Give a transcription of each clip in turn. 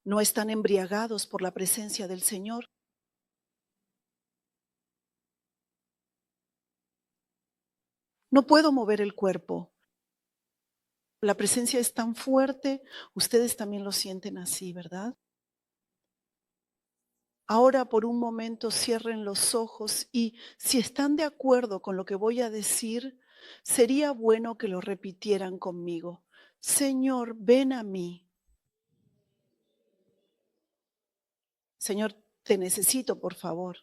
No están embriagados por la presencia del Señor. No puedo mover el cuerpo. La presencia es tan fuerte, ustedes también lo sienten así, ¿verdad? Ahora por un momento cierren los ojos y si están de acuerdo con lo que voy a decir, sería bueno que lo repitieran conmigo. Señor, ven a mí. Señor, te necesito, por favor.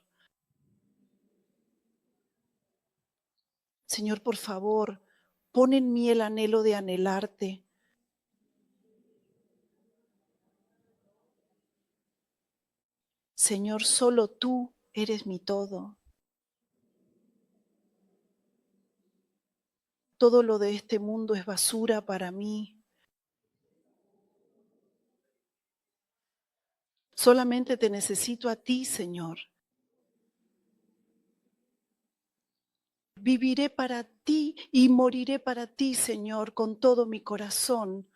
Señor, por favor, pon en mí el anhelo de anhelarte. Señor, solo tú eres mi todo. Todo lo de este mundo es basura para mí. Solamente te necesito a ti, Señor. Viviré para ti y moriré para ti, Señor, con todo mi corazón.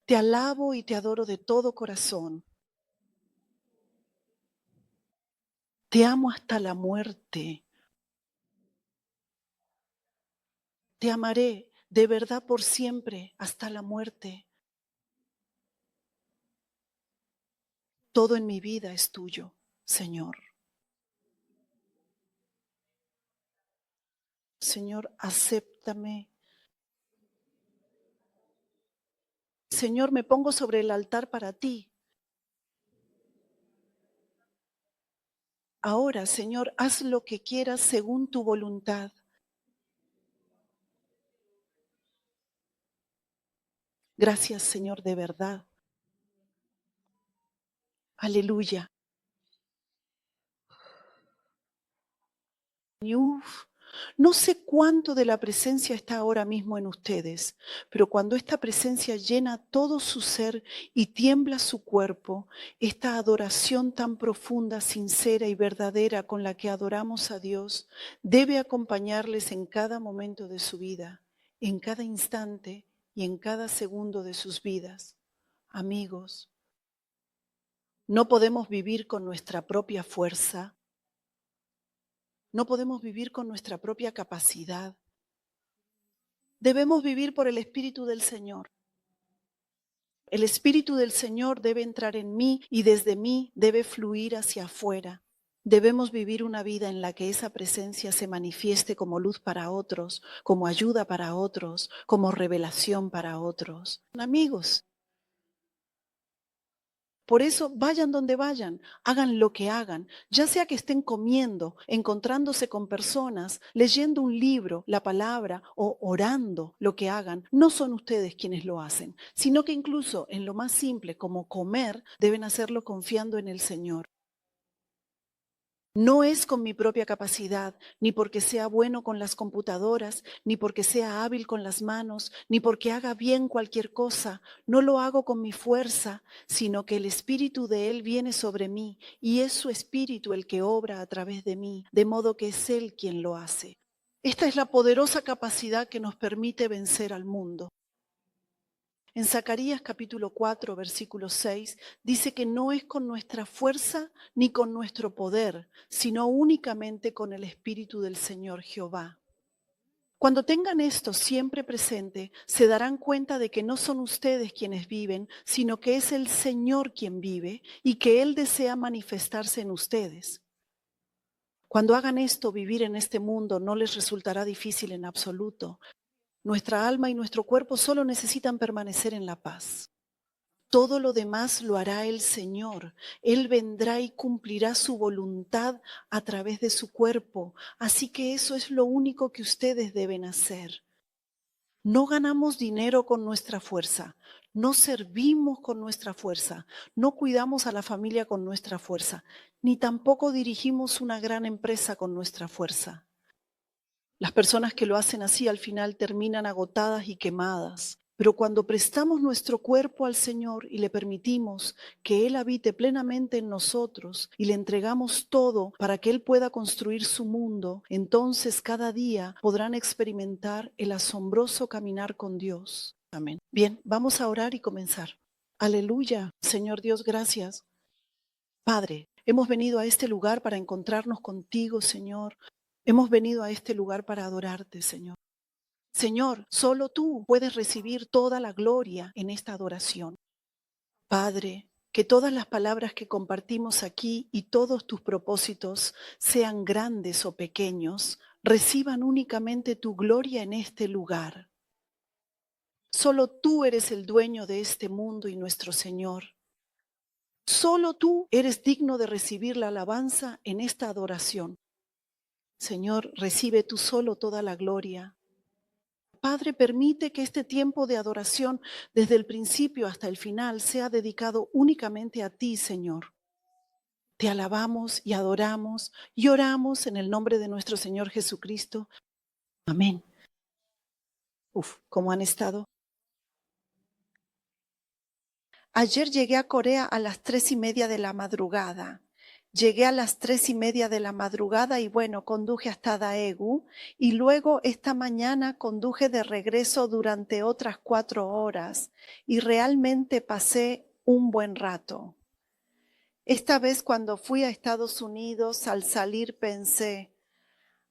Te alabo y te adoro de todo corazón. Te amo hasta la muerte. Te amaré de verdad por siempre hasta la muerte. Todo en mi vida es tuyo, Señor. Señor, acéptame. Señor, me pongo sobre el altar para ti. Ahora, Señor, haz lo que quieras según tu voluntad. Gracias, Señor, de verdad. Aleluya. Y no sé cuánto de la presencia está ahora mismo en ustedes, pero cuando esta presencia llena todo su ser y tiembla su cuerpo, esta adoración tan profunda, sincera y verdadera con la que adoramos a Dios, debe acompañarles en cada momento de su vida, en cada instante y en cada segundo de sus vidas. Amigos, no podemos vivir con nuestra propia fuerza. No podemos vivir con nuestra propia capacidad. Debemos vivir por el Espíritu del Señor. El Espíritu del Señor debe entrar en mí y desde mí debe fluir hacia afuera. Debemos vivir una vida en la que esa presencia se manifieste como luz para otros, como ayuda para otros, como revelación para otros. Amigos, por eso vayan donde vayan, hagan lo que hagan, ya sea que estén comiendo, encontrándose con personas, leyendo un libro, la palabra o orando, lo que hagan, no son ustedes quienes lo hacen, sino que incluso en lo más simple como comer, deben hacerlo confiando en el Señor. No es con mi propia capacidad, ni porque sea bueno con las computadoras, ni porque sea hábil con las manos, ni porque haga bien cualquier cosa. No lo hago con mi fuerza, sino que el Espíritu de Él viene sobre mí y es su Espíritu el que obra a través de mí, de modo que es Él quien lo hace. Esta es la poderosa capacidad que nos permite vencer al mundo. En Zacarías capítulo 4, versículo 6, dice que no es con nuestra fuerza ni con nuestro poder, sino únicamente con el Espíritu del Señor Jehová. Cuando tengan esto siempre presente, se darán cuenta de que no son ustedes quienes viven, sino que es el Señor quien vive y que Él desea manifestarse en ustedes. Cuando hagan esto, vivir en este mundo no les resultará difícil en absoluto. Nuestra alma y nuestro cuerpo solo necesitan permanecer en la paz. Todo lo demás lo hará el Señor. Él vendrá y cumplirá su voluntad a través de su cuerpo. Así que eso es lo único que ustedes deben hacer. No ganamos dinero con nuestra fuerza, no servimos con nuestra fuerza, no cuidamos a la familia con nuestra fuerza, ni tampoco dirigimos una gran empresa con nuestra fuerza. Las personas que lo hacen así al final terminan agotadas y quemadas. Pero cuando prestamos nuestro cuerpo al Señor y le permitimos que Él habite plenamente en nosotros y le entregamos todo para que Él pueda construir su mundo, entonces cada día podrán experimentar el asombroso caminar con Dios. Amén. Bien, vamos a orar y comenzar. Aleluya, Señor Dios, gracias. Padre, hemos venido a este lugar para encontrarnos contigo, Señor. Hemos venido a este lugar para adorarte, Señor. Señor, solo tú puedes recibir toda la gloria en esta adoración. Padre, que todas las palabras que compartimos aquí y todos tus propósitos, sean grandes o pequeños, reciban únicamente tu gloria en este lugar. Solo tú eres el dueño de este mundo y nuestro Señor. Solo tú eres digno de recibir la alabanza en esta adoración. Señor, recibe tú solo toda la gloria. Padre, permite que este tiempo de adoración, desde el principio hasta el final, sea dedicado únicamente a ti, Señor. Te alabamos y adoramos y oramos en el nombre de nuestro Señor Jesucristo. Amén. ¿Cómo han estado? Ayer llegué a Corea a las 3:30 de la madrugada. Llegué a las 3:30 de la madrugada y bueno, conduje hasta Daegu y luego esta mañana conduje de regreso durante otras 4 horas y realmente pasé un buen rato. Esta vez cuando fui a Estados Unidos, al salir pensé,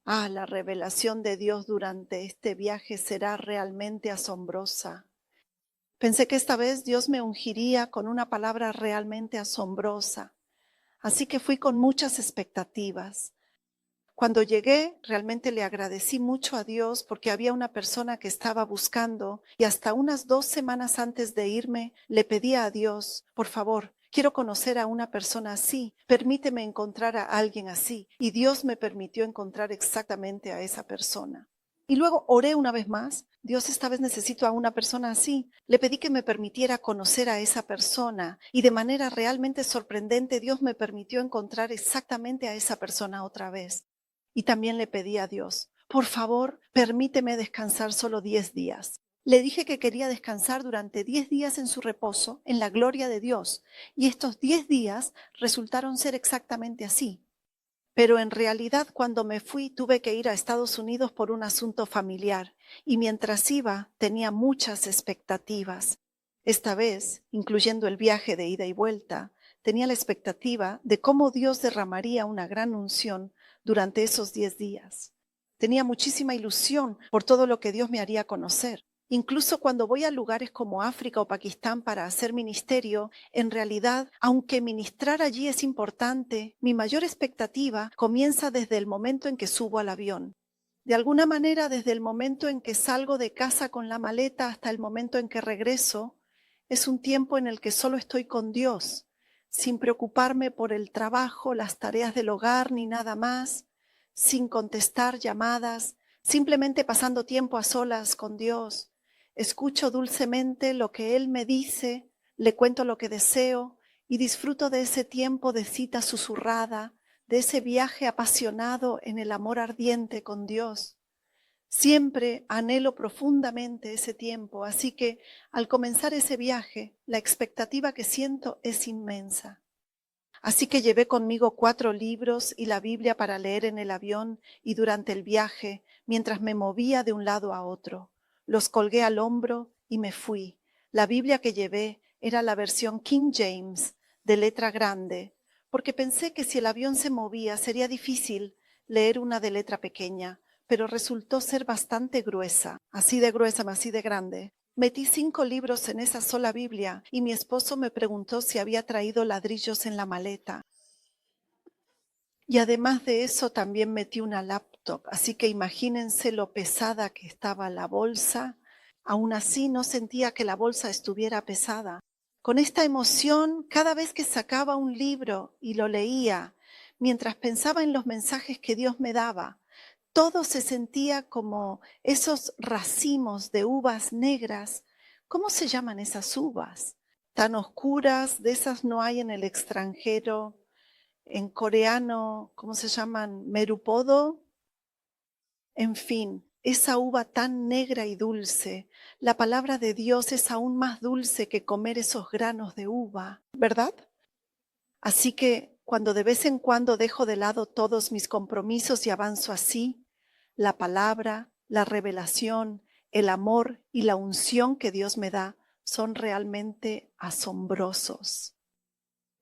la revelación de Dios durante este viaje será realmente asombrosa. Pensé que esta vez Dios me ungiría con una palabra realmente asombrosa. Así que fui con muchas expectativas. Cuando llegué, realmente le agradecí mucho a Dios porque había una persona que estaba buscando y hasta unas 2 semanas antes de irme le pedía a Dios, por favor, quiero conocer a una persona así, permíteme encontrar a alguien así. Y Dios me permitió encontrar exactamente a esa persona. Y luego oré una vez más, Dios, esta vez necesito a una persona así. Le pedí que me permitiera conocer a esa persona y de manera realmente sorprendente Dios me permitió encontrar exactamente a esa persona otra vez. Y también le pedí a Dios, por favor, permíteme descansar solo 10 días. Le dije que quería descansar durante 10 días en su reposo, en la gloria de Dios. Y estos 10 días resultaron ser exactamente así. Pero en realidad cuando me fui tuve que ir a Estados Unidos por un asunto familiar y mientras iba tenía muchas expectativas. Esta vez, incluyendo el viaje de ida y vuelta, tenía la expectativa de cómo Dios derramaría una gran unción durante esos 10 días. Tenía muchísima ilusión por todo lo que Dios me haría conocer. Incluso cuando voy a lugares como África o Pakistán para hacer ministerio, en realidad, aunque ministrar allí es importante, mi mayor expectativa comienza desde el momento en que subo al avión. De alguna manera, desde el momento en que salgo de casa con la maleta hasta el momento en que regreso, es un tiempo en el que solo estoy con Dios, sin preocuparme por el trabajo, las tareas del hogar ni nada más, sin contestar llamadas, simplemente pasando tiempo a solas con Dios. Escucho dulcemente lo que Él me dice, le cuento lo que deseo y disfruto de ese tiempo de cita susurrada, de ese viaje apasionado en el amor ardiente con Dios. Siempre anhelo profundamente ese tiempo, así que al comenzar ese viaje, la expectativa que siento es inmensa. Así que llevé conmigo 4 libros y la Biblia para leer en el avión y durante el viaje, mientras me movía de un lado a otro. Los colgué al hombro y me fui. La Biblia que llevé era la versión King James, de letra grande, porque pensé que si el avión se movía sería difícil leer una de letra pequeña, pero resultó ser bastante gruesa, así de grande. Metí 5 libros en esa sola Biblia y mi esposo me preguntó si había traído ladrillos en la maleta. Y además de eso también metí una laptop, así que imagínense lo pesada que estaba la bolsa. Aún así no sentía que la bolsa estuviera pesada. Con esta emoción, cada vez que sacaba un libro y lo leía, mientras pensaba en los mensajes que Dios me daba, todo se sentía como esos racimos de uvas negras. ¿Cómo se llaman esas uvas? Tan oscuras, de esas no hay en el extranjero. En coreano, ¿cómo se llaman? Merupodo. En fin, esa uva tan negra y dulce. La palabra de Dios es aún más dulce que comer esos granos de uva, ¿verdad? Así que cuando de vez en cuando dejo de lado todos mis compromisos y avanzo así, la palabra, la revelación, el amor y la unción que Dios me da son realmente asombrosos.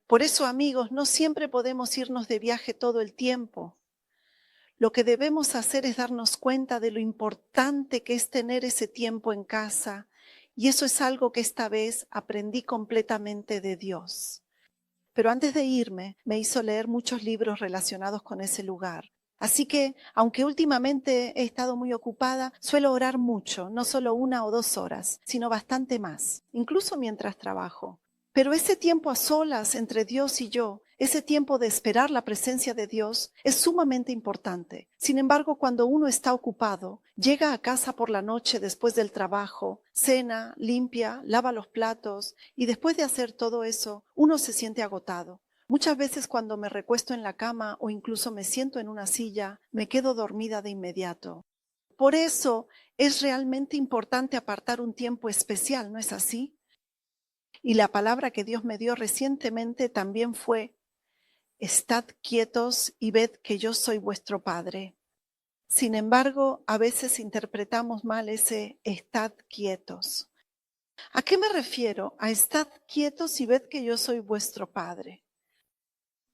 Por eso, amigos, no siempre podemos irnos de viaje todo el tiempo. Lo que debemos hacer es darnos cuenta de lo importante que es tener ese tiempo en casa. Y eso es algo que esta vez aprendí completamente de Dios. Pero antes de irme, me hizo leer muchos libros relacionados con ese lugar. Así que, aunque últimamente he estado muy ocupada, suelo orar mucho, no solo 1 o 2 horas, sino bastante más, incluso mientras trabajo. Pero ese tiempo a solas entre Dios y yo, ese tiempo de esperar la presencia de Dios, es sumamente importante. Sin embargo, cuando uno está ocupado, llega a casa por la noche después del trabajo, cena, limpia, lava los platos y después de hacer todo eso, uno se siente agotado. Muchas veces cuando me recuesto en la cama o incluso me siento en una silla, me quedo dormida de inmediato. Por eso es realmente importante apartar un tiempo especial, ¿no es así? Y la palabra que Dios me dio recientemente también fue: estad quietos y ved que yo soy vuestro Padre. Sin embargo, a veces interpretamos mal ese estad quietos. ¿A qué me refiero? A estad quietos y ved que yo soy vuestro Padre.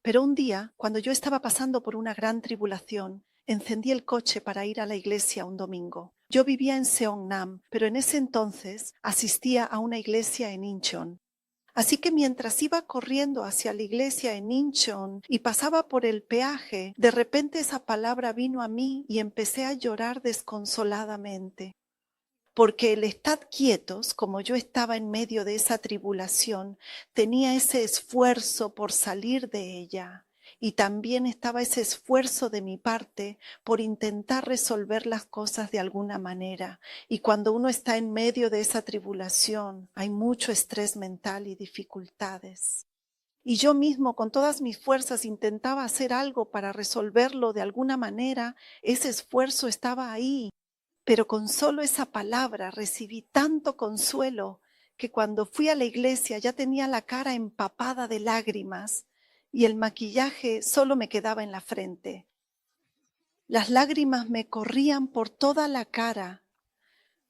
Pero un día, cuando yo estaba pasando por una gran tribulación, encendí el coche para ir a la iglesia un domingo. Yo vivía en Seongnam, pero en ese entonces asistía a una iglesia en Incheon. Así que mientras iba corriendo hacia la iglesia en Incheon y pasaba por el peaje, de repente esa palabra vino a mí y empecé a llorar desconsoladamente. Porque el estar quietos, como yo estaba en medio de esa tribulación, tenía ese esfuerzo por salir de ella. Y también estaba ese esfuerzo de mi parte por intentar resolver las cosas de alguna manera. Y cuando uno está en medio de esa tribulación, hay mucho estrés mental y dificultades. Y yo mismo con todas mis fuerzas intentaba hacer algo para resolverlo de alguna manera. Ese esfuerzo estaba ahí. Pero con solo esa palabra recibí tanto consuelo que cuando fui a la iglesia ya tenía la cara empapada de lágrimas y el maquillaje solo me quedaba en la frente. Las lágrimas me corrían por toda la cara,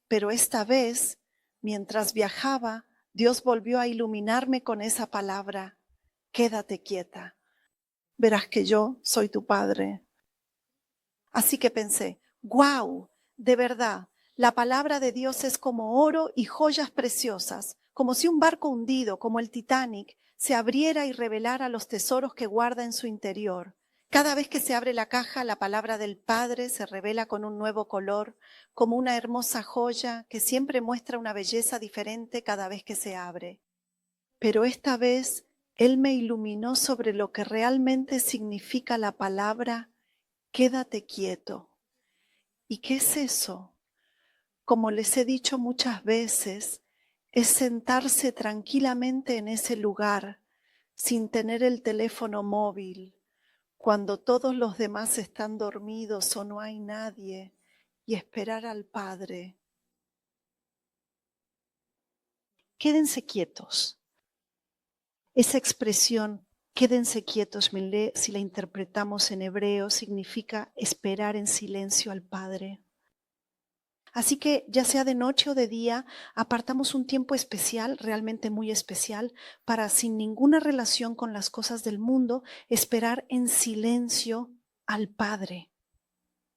pero esta vez, mientras viajaba, Dios volvió a iluminarme con esa palabra: quédate quieta, verás que yo soy tu Padre. Así que pensé, ¡guau! De verdad, la palabra de Dios es como oro y joyas preciosas, como si un barco hundido, como el Titanic, se abriera y revelara los tesoros que guarda en su interior. Cada vez que se abre la caja, la palabra del Padre se revela con un nuevo color, como una hermosa joya que siempre muestra una belleza diferente cada vez que se abre. Pero esta vez Él me iluminó sobre lo que realmente significa la palabra: quédate quieto. ¿Y qué es eso? Como les he dicho muchas veces, es sentarse tranquilamente en ese lugar sin tener el teléfono móvil, cuando todos los demás están dormidos o no hay nadie, y esperar al Padre. Quédense quietos. Esa expresión, quédense quietos, si la interpretamos en hebreo, significa esperar en silencio al Padre. Así que ya sea de noche o de día, apartamos un tiempo especial, realmente muy especial, para, sin ninguna relación con las cosas del mundo, esperar en silencio al Padre.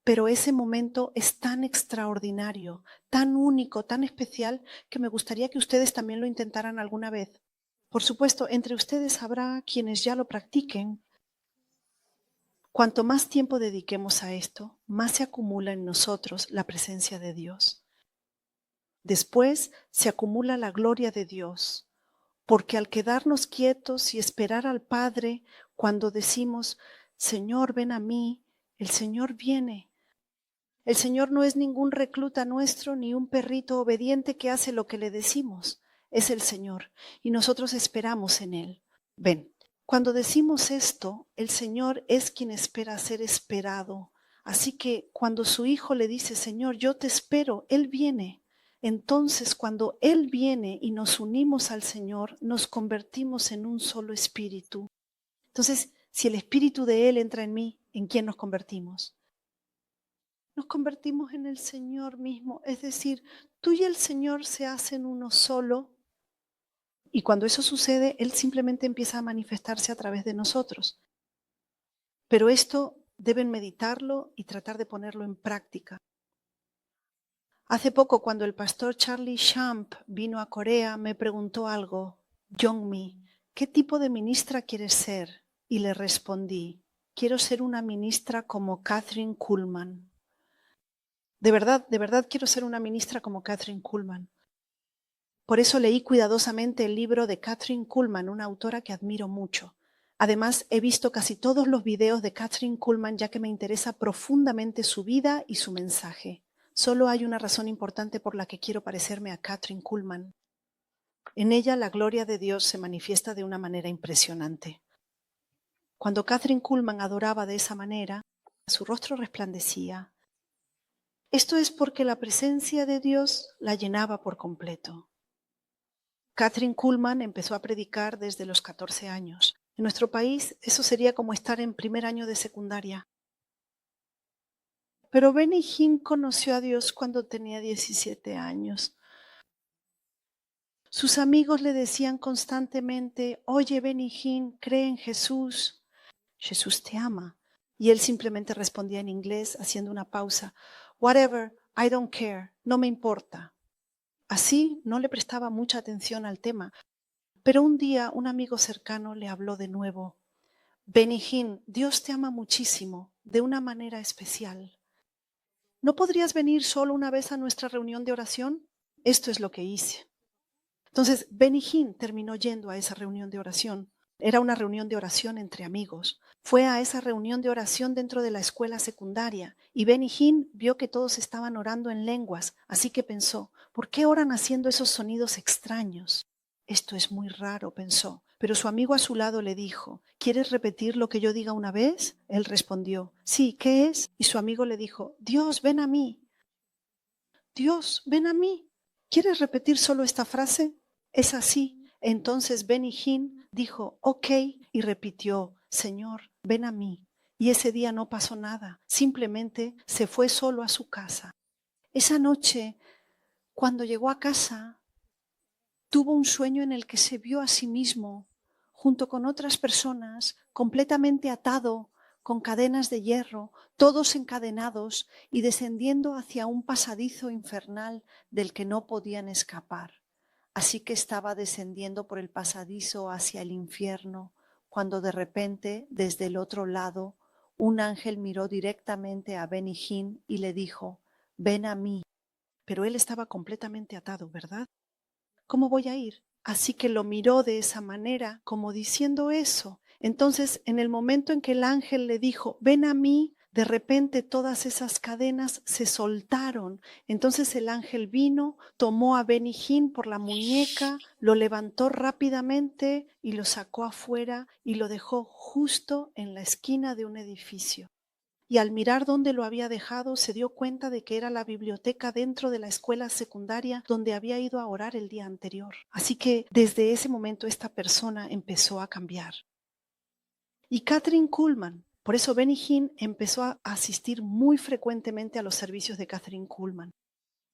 Pero ese momento es tan extraordinario, tan único, tan especial, que me gustaría que ustedes también lo intentaran alguna vez. Por supuesto, entre ustedes habrá quienes ya lo practiquen. Cuanto más tiempo dediquemos a esto, más se acumula en nosotros la presencia de Dios. Después se acumula la gloria de Dios, porque al quedarnos quietos y esperar al Padre, cuando decimos: Señor, ven a mí, el Señor viene. El Señor no es ningún recluta nuestro ni un perrito obediente que hace lo que le decimos. Es el Señor y nosotros esperamos en Él. Ven, cuando decimos esto, el Señor es quien espera ser esperado. Así que cuando su Hijo le dice: Señor, yo te espero, Él viene. Entonces, cuando Él viene y nos unimos al Señor, nos convertimos en un solo espíritu. Entonces, si el espíritu de Él entra en mí, ¿en quién nos convertimos? nos convertimos en el Señor mismo. Es decir, tú y el Señor se hacen uno solo y cuando eso sucede, Él simplemente empieza a manifestarse a través de nosotros. Pero esto deben meditarlo y tratar de ponerlo en práctica. Hace poco, cuando el pastor Charlie Champ vino a Corea, me preguntó algo: Jongmi, ¿qué tipo de ministra quieres ser? Y le respondí: quiero ser una ministra como Kathryn Kuhlman. De verdad quiero ser una ministra como Kathryn Kuhlman. Por eso leí cuidadosamente el libro de Kathryn Kuhlman, una autora que admiro mucho. Además, he visto casi todos los videos de Kathryn Kuhlman, ya que me interesa profundamente su vida y su mensaje. Solo hay una razón importante por la que quiero parecerme a Kathryn Kuhlman. En ella la gloria de Dios se manifiesta de una manera impresionante. Cuando Kathryn Kuhlman adoraba de esa manera, su rostro resplandecía. Esto es porque la presencia de Dios la llenaba por completo. Kathryn Kuhlman empezó a predicar desde los 14 años. En nuestro país eso sería como estar en primer año de secundaria. Pero Benny Hinn conoció a Dios cuando tenía 17 años. Sus amigos le decían constantemente: oye, Benny Hinn, cree en Jesús. Jesús te ama. Y él simplemente respondía en inglés, haciendo una pausa: whatever, I don't care, no me importa. Así no le prestaba mucha atención al tema. Pero un día un amigo cercano le habló de nuevo: Benny Hinn, Dios te ama muchísimo, de una manera especial. ¿No podrías venir solo una vez a nuestra reunión de oración? Esto es lo que hice. Entonces, Benny Hinn terminó yendo a esa reunión de oración. Era una reunión de oración entre amigos. Fue a esa reunión de oración dentro de la escuela secundaria y Benny Hinn vio que todos estaban orando en lenguas, así que pensó: ¿por qué oran haciendo esos sonidos extraños? Esto es muy raro, pensó. Pero su amigo a su lado le dijo: ¿quieres repetir lo que yo diga una vez? Él respondió: sí, ¿qué es? Y su amigo le dijo: Dios, ven a mí. Dios, ven a mí. ¿Quieres repetir solo esta frase? Es así. Entonces Benny Hinn dijo: ok, y repitió: Señor, ven a mí. Y ese día no pasó nada, simplemente se fue solo a su casa. Esa noche, cuando llegó a casa, tuvo un sueño en el que se vio a sí mismo, junto con otras personas, completamente atado, con cadenas de hierro, todos encadenados y descendiendo hacia un pasadizo infernal del que no podían escapar. Así que estaba descendiendo por el pasadizo hacia el infierno, cuando de repente, desde el otro lado, un ángel miró directamente a Benny Hinn y le dijo: ven a mí. Pero él estaba completamente atado, ¿verdad? ¿Cómo voy a ir? Así que lo miró de esa manera, como diciendo eso. Entonces, en el momento en que el ángel le dijo: ven a mí, de repente todas esas cadenas se soltaron. Entonces el ángel vino, tomó a Benny Hinn por la muñeca, lo levantó rápidamente y lo sacó afuera y lo dejó justo en la esquina de un edificio. Y al mirar dónde lo había dejado, se dio cuenta de que era la biblioteca dentro de la escuela secundaria donde había ido a orar el día anterior. Así que desde ese momento esta persona empezó a cambiar. Y Kathryn Kuhlman, por eso Benny Hinn empezó a asistir muy frecuentemente a los servicios de Kathryn Kuhlman.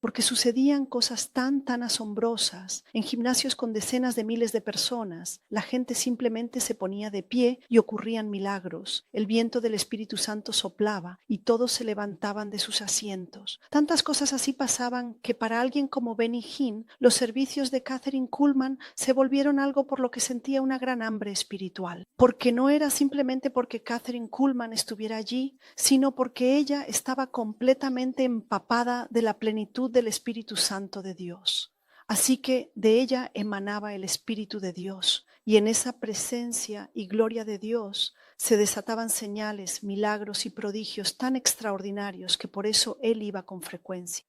Porque sucedían cosas tan asombrosas. En gimnasios con decenas de miles de personas, la gente simplemente se ponía de pie y ocurrían milagros. El viento del Espíritu Santo soplaba y todos se levantaban de sus asientos. Tantas cosas así pasaban que para alguien como Benny Hinn, los servicios de Kathryn Kuhlman se volvieron algo por lo que sentía una gran hambre espiritual. Porque no era simplemente porque Kathryn Kuhlman estuviera allí, sino porque ella estaba completamente empapada de la plenitud del Espíritu Santo de Dios. Así que de ella emanaba el Espíritu de Dios y en esa presencia y gloria de Dios se desataban señales, milagros y prodigios tan extraordinarios que por eso él iba con frecuencia.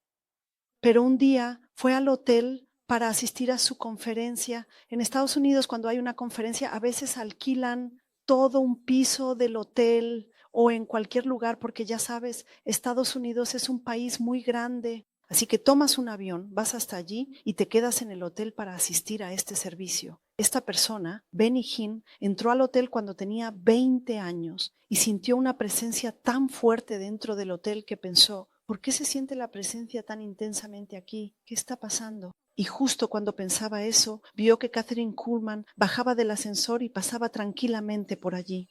Pero un día fue al hotel para asistir a su conferencia. En Estados Unidos, cuando hay una conferencia, a veces alquilan todo un piso del hotel o en cualquier lugar, porque ya sabes, Estados Unidos es un país muy grande. Así que tomas un avión, vas hasta allí y te quedas en el hotel para asistir a este servicio. Esta persona, Benny Hinn, entró al hotel cuando tenía 20 años y sintió una presencia tan fuerte dentro del hotel que pensó: ¿Por qué se siente la presencia tan intensamente aquí? ¿Qué está pasando? Y justo cuando pensaba eso, vio que Catherine Kuhlman bajaba del ascensor y pasaba tranquilamente por allí.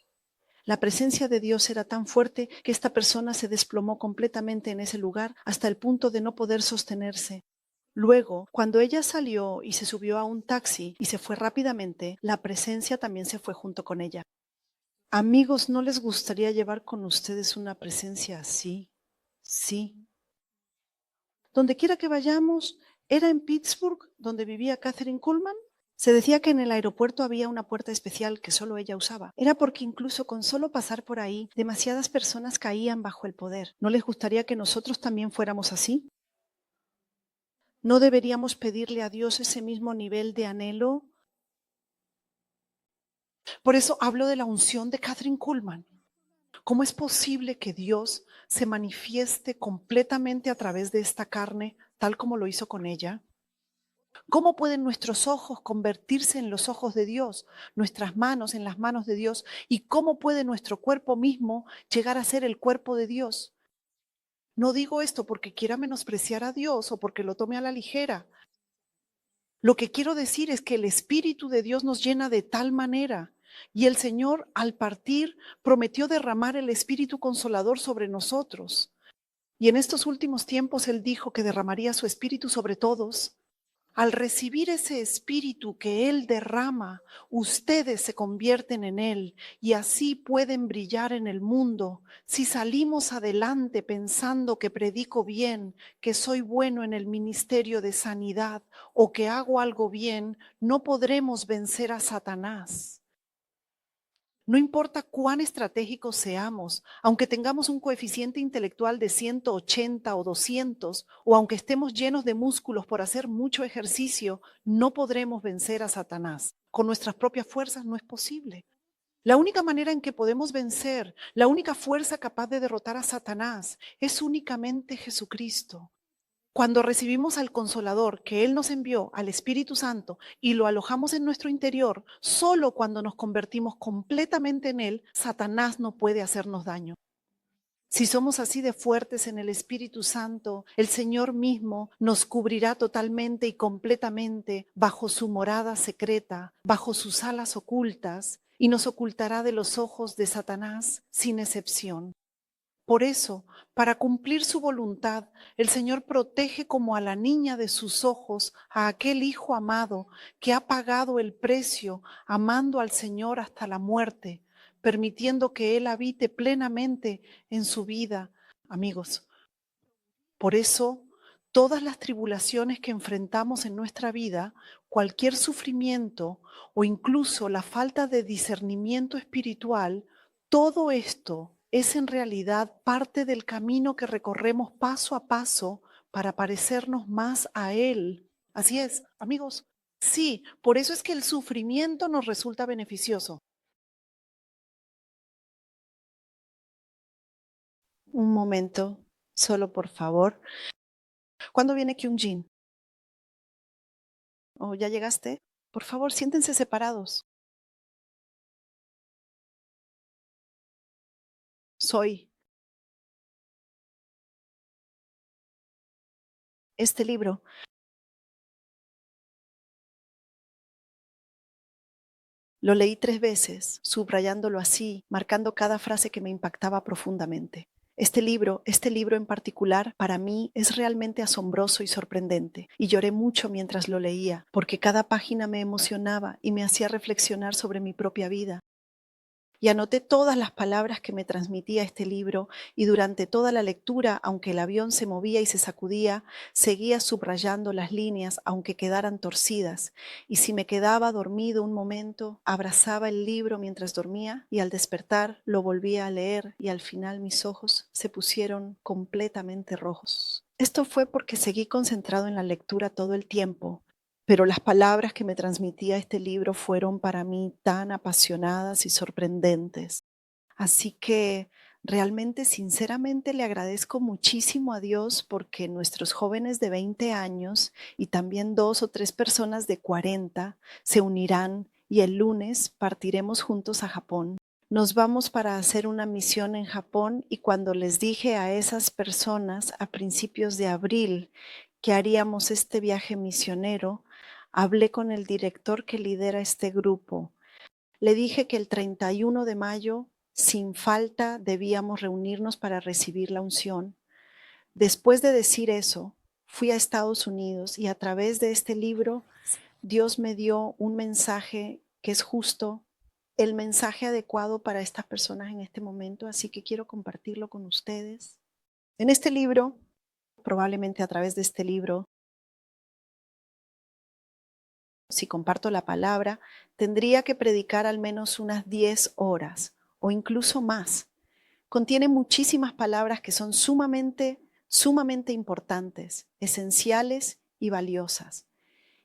La presencia de Dios era tan fuerte que esta persona se desplomó completamente en ese lugar hasta el punto de no poder sostenerse. Luego, cuando ella salió y se subió a un taxi y se fue rápidamente, la presencia también se fue junto con ella. Amigos, ¿no les gustaría llevar con ustedes una presencia así? Sí. Donde quiera que vayamos, ¿era en Pittsburgh donde vivía Catherine Kuhlman? Se decía que en el aeropuerto había una puerta especial que solo ella usaba. Era porque incluso con solo pasar por ahí, demasiadas personas caían bajo el poder. ¿No les gustaría que nosotros también fuéramos así? ¿No deberíamos pedirle a Dios ese mismo nivel de anhelo? Por eso hablo de la unción de Catherine Kuhlman. ¿Cómo es posible que Dios se manifieste completamente a través de esta carne, tal como lo hizo con ella? ¿Cómo pueden nuestros ojos convertirse en los ojos de Dios, nuestras manos en las manos de Dios? ¿Y cómo puede nuestro cuerpo mismo llegar a ser el cuerpo de Dios? No digo esto porque quiera menospreciar a Dios o porque lo tome a la ligera. Lo que quiero decir es que el Espíritu de Dios nos llena de tal manera. Y el Señor, al partir, prometió derramar el Espíritu Consolador sobre nosotros. Y en estos últimos tiempos Él dijo que derramaría su Espíritu sobre todos. Al recibir ese espíritu que Él derrama, ustedes se convierten en Él y así pueden brillar en el mundo. Si salimos adelante pensando que predico bien, que soy bueno en el ministerio de sanidad o que hago algo bien, no podremos vencer a Satanás. No importa cuán estratégicos seamos, aunque tengamos un coeficiente intelectual de 180 o 200, o aunque estemos llenos de músculos por hacer mucho ejercicio, no podremos vencer a Satanás. Con nuestras propias fuerzas no es posible. La única manera en que podemos vencer, la única fuerza capaz de derrotar a Satanás es únicamente Jesucristo. Cuando recibimos al Consolador que Él nos envió, al Espíritu Santo, y lo alojamos en nuestro interior, solo cuando nos convertimos completamente en Él, Satanás no puede hacernos daño. Si somos así de fuertes en el Espíritu Santo, el Señor mismo nos cubrirá totalmente y completamente bajo su morada secreta, bajo sus alas ocultas, y nos ocultará de los ojos de Satanás sin excepción. Por eso, para cumplir su voluntad, el Señor protege como a la niña de sus ojos a aquel Hijo amado que ha pagado el precio amando al Señor hasta la muerte, permitiendo que Él habite plenamente en su vida. Amigos, por eso, todas las tribulaciones que enfrentamos en nuestra vida, cualquier sufrimiento o incluso la falta de discernimiento espiritual, todo esto es en realidad parte del camino que recorremos paso a paso para parecernos más a Él. Así es, amigos. Sí, por eso es que el sufrimiento nos resulta beneficioso. Un momento, solo por favor. ¿Cuándo viene Kyung-jin? ¿O ya llegaste? Por favor, siéntense separados. Soy este libro. Lo leí 3 veces, subrayándolo así, marcando cada frase que me impactaba profundamente. Este libro en particular, para mí es realmente asombroso y sorprendente, y lloré mucho mientras lo leía, porque cada página me emocionaba y me hacía reflexionar sobre mi propia vida. Y anoté todas las palabras que me transmitía este libro y durante toda la lectura, aunque el avión se movía y se sacudía, seguía subrayando las líneas aunque quedaran torcidas. Y si me quedaba dormido un momento, abrazaba el libro mientras dormía y al despertar lo volvía a leer y al final mis ojos se pusieron completamente rojos. Esto fue porque seguí concentrado en la lectura todo el tiempo, pero las palabras que me transmitía este libro fueron para mí tan apasionadas y sorprendentes. Así que realmente, sinceramente, le agradezco muchísimo a Dios porque nuestros jóvenes de 20 años y también 2 o 3 personas de 40 se unirán y el lunes partiremos juntos a Japón. Nos vamos para hacer una misión en Japón y cuando les dije a esas personas a principios de abril que haríamos este viaje misionero, hablé con el director que lidera este grupo. Le dije que el 31 de mayo, sin falta, debíamos reunirnos para recibir la unción. Después de decir eso, fui a Estados Unidos y a través de este libro, Dios me dio un mensaje que es justo, el mensaje adecuado para estas personas en este momento, así que quiero compartirlo con ustedes. En este libro, probablemente a través de este libro, si comparto la palabra, tendría que predicar al menos unas 10 horas o incluso más. Contiene muchísimas palabras que son sumamente importantes, esenciales y valiosas.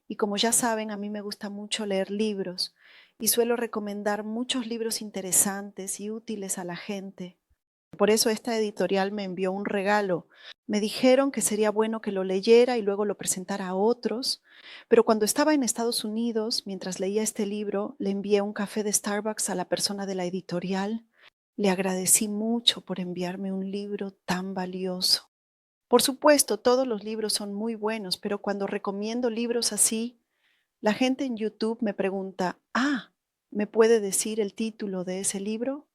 Y como ya saben, a mí me gusta mucho leer libros y suelo recomendar muchos libros interesantes y útiles a la gente. Por eso esta editorial me envió un regalo. Me dijeron que sería bueno que lo leyera y luego lo presentara a otros, pero cuando estaba en Estados Unidos, mientras leía este libro, le envié un café de Starbucks a la persona de la editorial. Le agradecí mucho por enviarme un libro tan valioso. Por supuesto, todos los libros son muy buenos, pero cuando recomiendo libros así, la gente en YouTube me pregunta, ¿me puede decir el título de ese libro?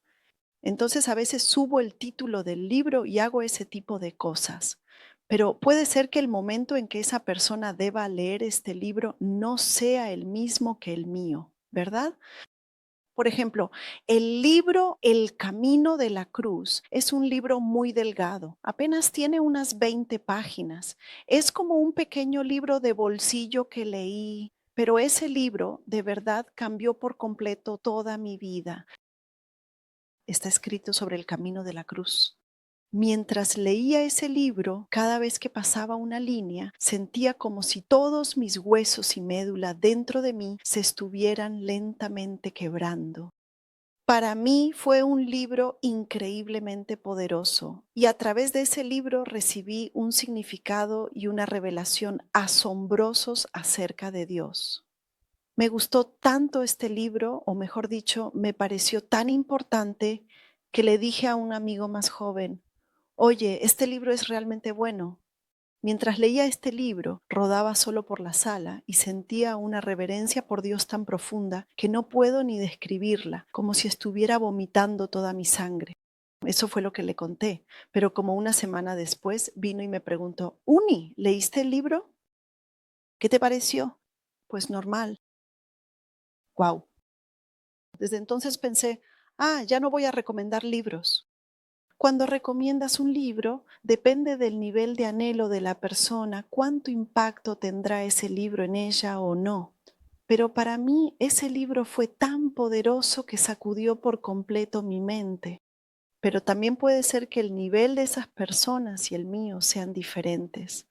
Entonces a veces subo el título del libro y hago ese tipo de cosas. Pero puede ser que el momento en que esa persona deba leer este libro no sea el mismo que el mío, ¿verdad? Por ejemplo, el libro El Camino de la Cruz es un libro muy delgado, apenas tiene unas 20 páginas. Es como un pequeño libro de bolsillo que leí, pero ese libro de verdad cambió por completo toda mi vida. Está escrito sobre el camino de la cruz. Mientras leía ese libro, cada vez que pasaba una línea, sentía como si todos mis huesos y médula dentro de mí se estuvieran lentamente quebrando. Para mí fue un libro increíblemente poderoso y a través de ese libro recibí un significado y una revelación asombrosos acerca de Dios. Me gustó tanto este libro, o mejor dicho, me pareció tan importante que le dije a un amigo más joven, oye, este libro es realmente bueno. Mientras leía este libro, rodaba solo por la sala y sentía una reverencia por Dios tan profunda que no puedo ni describirla, como si estuviera vomitando toda mi sangre. Eso fue lo que le conté, pero como una semana después vino y me preguntó, Uni, ¿leíste el libro? ¿Qué te pareció? Pues normal. Wow. Desde entonces pensé, ya no voy a recomendar libros. Cuando recomiendas un libro, depende del nivel de anhelo de la persona, cuánto impacto tendrá ese libro en ella o no. Pero para mí ese libro fue tan poderoso que sacudió por completo mi mente. Pero también puede ser que el nivel de esas personas y el mío sean diferentes.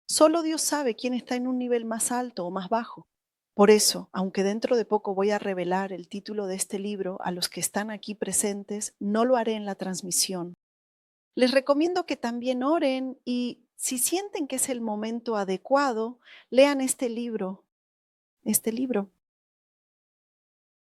Solo Dios sabe quién está en un nivel más alto o más bajo. Por eso, aunque dentro de poco voy a revelar el título de este libro a los que están aquí presentes, no lo haré en la transmisión. Les recomiendo que también oren y si sienten que es el momento adecuado, lean este libro. Este libro.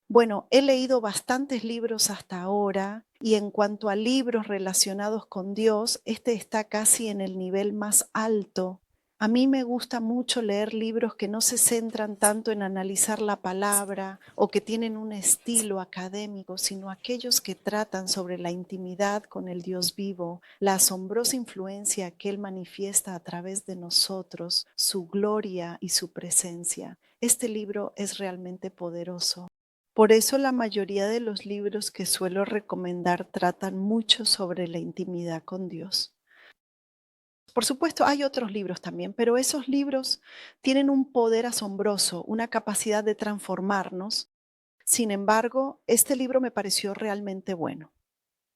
Bueno, he leído bastantes libros hasta ahora y en cuanto a libros relacionados con Dios, este está casi en el nivel más alto. A mí me gusta mucho leer libros que no se centran tanto en analizar la palabra o que tienen un estilo académico, sino aquellos que tratan sobre la intimidad con el Dios vivo, la asombrosa influencia que Él manifiesta a través de nosotros, su gloria y su presencia. Este libro es realmente poderoso. Por eso la mayoría de los libros que suelo recomendar tratan mucho sobre la intimidad con Dios. Por supuesto, hay otros libros también, pero esos libros tienen un poder asombroso, una capacidad de transformarnos. Sin embargo, este libro me pareció realmente bueno.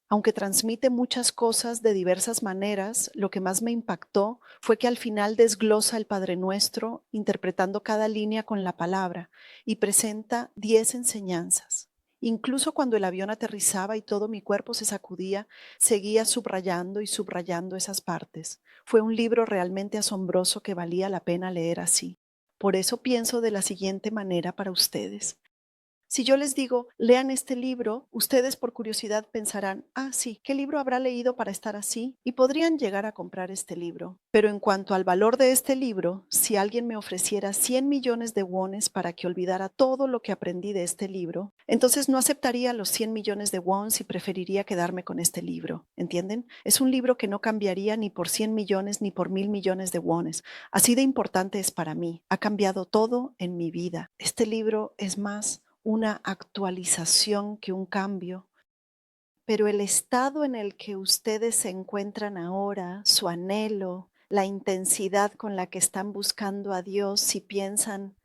Aunque transmite muchas cosas de diversas maneras, lo que más me impactó fue que al final desglosa el Padre Nuestro, interpretando cada línea con la palabra, y presenta 10 enseñanzas. Incluso cuando el avión aterrizaba y todo mi cuerpo se sacudía, seguía subrayando y subrayando esas partes. Fue un libro realmente asombroso que valía la pena leer así. Por eso pienso de la siguiente manera para ustedes. Si yo les digo, lean este libro, ustedes por curiosidad pensarán, ah, sí, ¿qué libro habrá leído para estar así? Y podrían llegar a comprar este libro. Pero en cuanto al valor de este libro, si alguien me ofreciera 100 millones de wones para que olvidara todo lo que aprendí de este libro, entonces no aceptaría los 100 millones de wones y preferiría quedarme con este libro. ¿Entienden? Es un libro que no cambiaría ni por 100 millones ni por 1.000 millones de wones. Así de importante es para mí. Ha cambiado todo en mi vida. Este libro es más una actualización que un cambio, pero el estado en el que ustedes se encuentran ahora, su anhelo, la intensidad con la que están buscando a Dios, si piensan,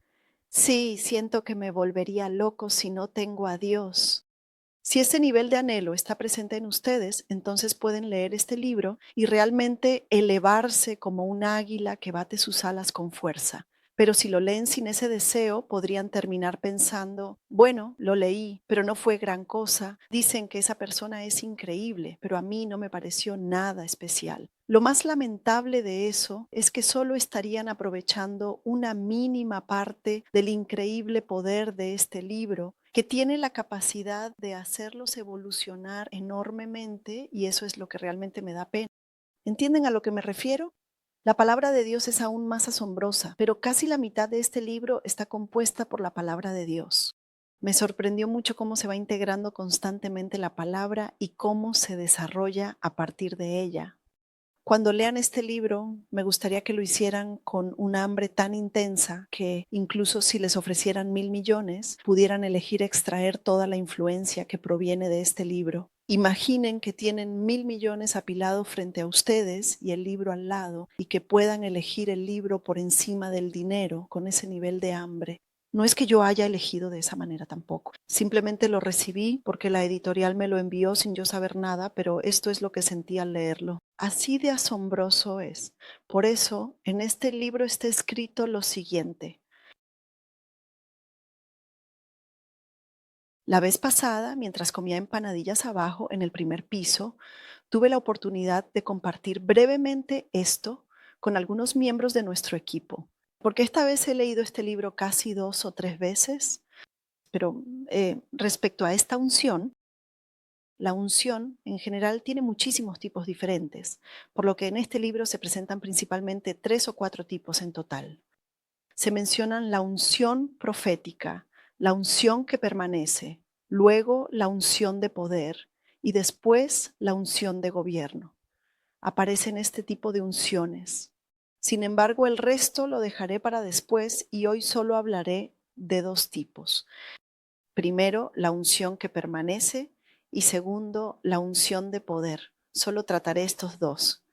sí, siento que me volvería loco si no tengo a Dios. Si ese nivel de anhelo está presente en ustedes, entonces pueden leer este libro y realmente elevarse como un águila que bate sus alas con fuerza. Pero si lo leen sin ese deseo, podrían terminar pensando, bueno, lo leí, pero no fue gran cosa. Dicen que esa persona es increíble, pero a mí no me pareció nada especial. Lo más lamentable de eso es que solo estarían aprovechando una mínima parte del increíble poder de este libro, que tiene la capacidad de hacerlos evolucionar enormemente, y eso es lo que realmente me da pena. ¿Entienden a lo que me refiero? La palabra de Dios es aún más asombrosa, pero casi la mitad de este libro está compuesta por la palabra de Dios. Me sorprendió mucho cómo se va integrando constantemente la palabra y cómo se desarrolla a partir de ella. Cuando lean este libro, me gustaría que lo hicieran con un hambre tan intensa que incluso si les ofrecieran 1.000 millones, pudieran elegir extraer toda la influencia que proviene de este libro. Imaginen que tienen 1.000 millones apilados frente a ustedes y el libro al lado, y que puedan elegir el libro por encima del dinero con ese nivel de hambre. No es que yo haya elegido de esa manera tampoco. Simplemente lo recibí porque la editorial me lo envió sin yo saber nada, pero esto es lo que sentí al leerlo. Así de asombroso es. Por eso, en este libro está escrito lo siguiente. La vez pasada, mientras comía empanadillas abajo en el primer piso, tuve la oportunidad de compartir brevemente esto con algunos miembros de nuestro equipo, porque esta vez he leído este libro casi 2 o 3 veces, pero respecto a esta unción, la unción en general tiene muchísimos tipos diferentes, por lo que en este libro se presentan principalmente 3 o 4 tipos en total. Se mencionan la unción profética, la unción que permanece, luego la unción de poder y después la unción de gobierno. Aparecen este tipo de unciones. Sin embargo, el resto lo dejaré para después y hoy solo hablaré de 2 tipos. Primero, la unción que permanece y segundo, la unción de poder. Solo trataré estos 2.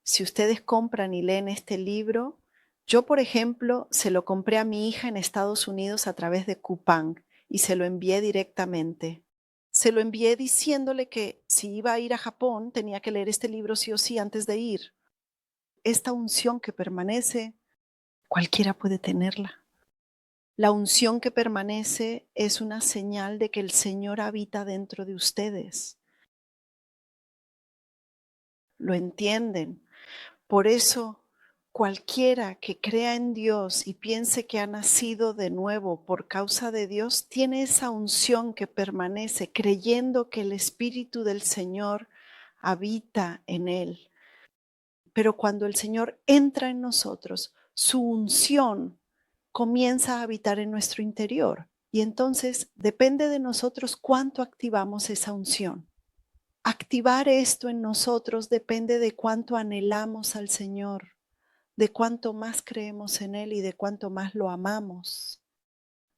Si ustedes compran y leen este libro, yo, por ejemplo, se lo compré a mi hija en Estados Unidos a través de Coupang y se lo envié directamente. Se lo envié diciéndole que si iba a ir a Japón tenía que leer este libro sí o sí antes de ir. Esta unción que permanece, cualquiera puede tenerla. La unción que permanece es una señal de que el Señor habita dentro de ustedes. ¿Lo entienden? Por eso, cualquiera que crea en Dios y piense que ha nacido de nuevo por causa de Dios, tiene esa unción que permanece, creyendo que el Espíritu del Señor habita en él. Pero cuando el Señor entra en nosotros, su unción comienza a habitar en nuestro interior. Y entonces depende de nosotros cuánto activamos esa unción. Activar esto en nosotros depende de cuánto anhelamos al Señor, de cuánto más creemos en Él y de cuánto más lo amamos.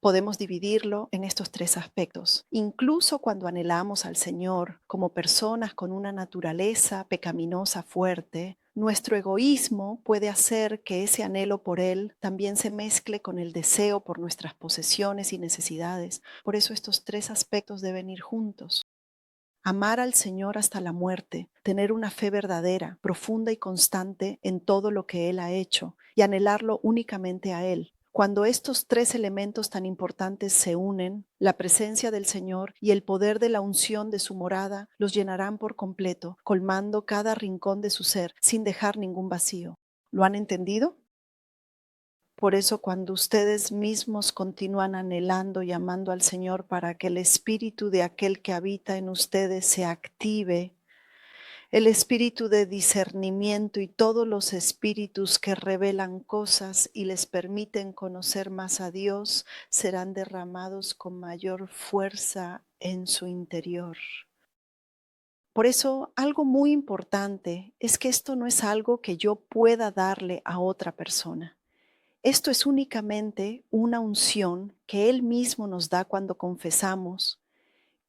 Podemos dividirlo en estos 3 aspectos. Incluso cuando anhelamos al Señor como personas con una naturaleza pecaminosa fuerte, nuestro egoísmo puede hacer que ese anhelo por Él también se mezcle con el deseo por nuestras posesiones y necesidades. Por eso estos 3 aspectos deben ir juntos. Amar al Señor hasta la muerte, tener una fe verdadera, profunda y constante en todo lo que Él ha hecho y anhelarlo únicamente a Él. Cuando estos 3 elementos tan importantes se unen, la presencia del Señor y el poder de la unción de su morada los llenarán por completo, colmando cada rincón de su ser sin dejar ningún vacío. ¿Lo han entendido? Por eso cuando ustedes mismos continúan anhelando y amando al Señor para que el espíritu de aquel que habita en ustedes se active, el espíritu de discernimiento y todos los espíritus que revelan cosas y les permiten conocer más a Dios serán derramados con mayor fuerza en su interior. Por eso, algo muy importante es que esto no es algo que yo pueda darle a otra persona. Esto es únicamente una unción que Él mismo nos da cuando confesamos,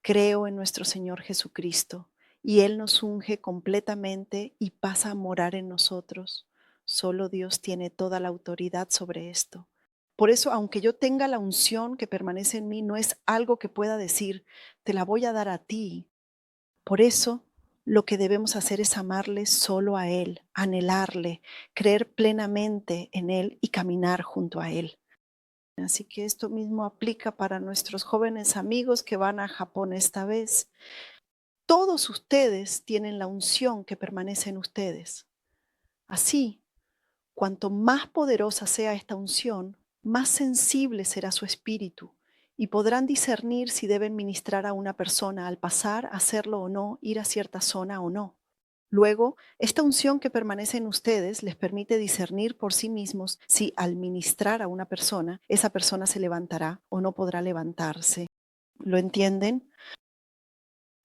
creo en nuestro Señor Jesucristo, y Él nos unge completamente y pasa a morar en nosotros. Solo Dios tiene toda la autoridad sobre esto. Por eso, aunque yo tenga la unción que permanece en mí, no es algo que pueda decir, te la voy a dar a ti. Por eso, lo que debemos hacer es amarle solo a Él, anhelarle, creer plenamente en Él y caminar junto a Él. Así que esto mismo aplica para nuestros jóvenes amigos que van a Japón esta vez. Todos ustedes tienen la unción que permanece en ustedes. Así, cuanto más poderosa sea esta unción, más sensible será su espíritu y podrán discernir si deben ministrar a una persona al pasar, hacerlo o no, ir a cierta zona o no. Luego, esta unción que permanece en ustedes les permite discernir por sí mismos si al ministrar a una persona, esa persona se levantará o no podrá levantarse. ¿Lo entienden?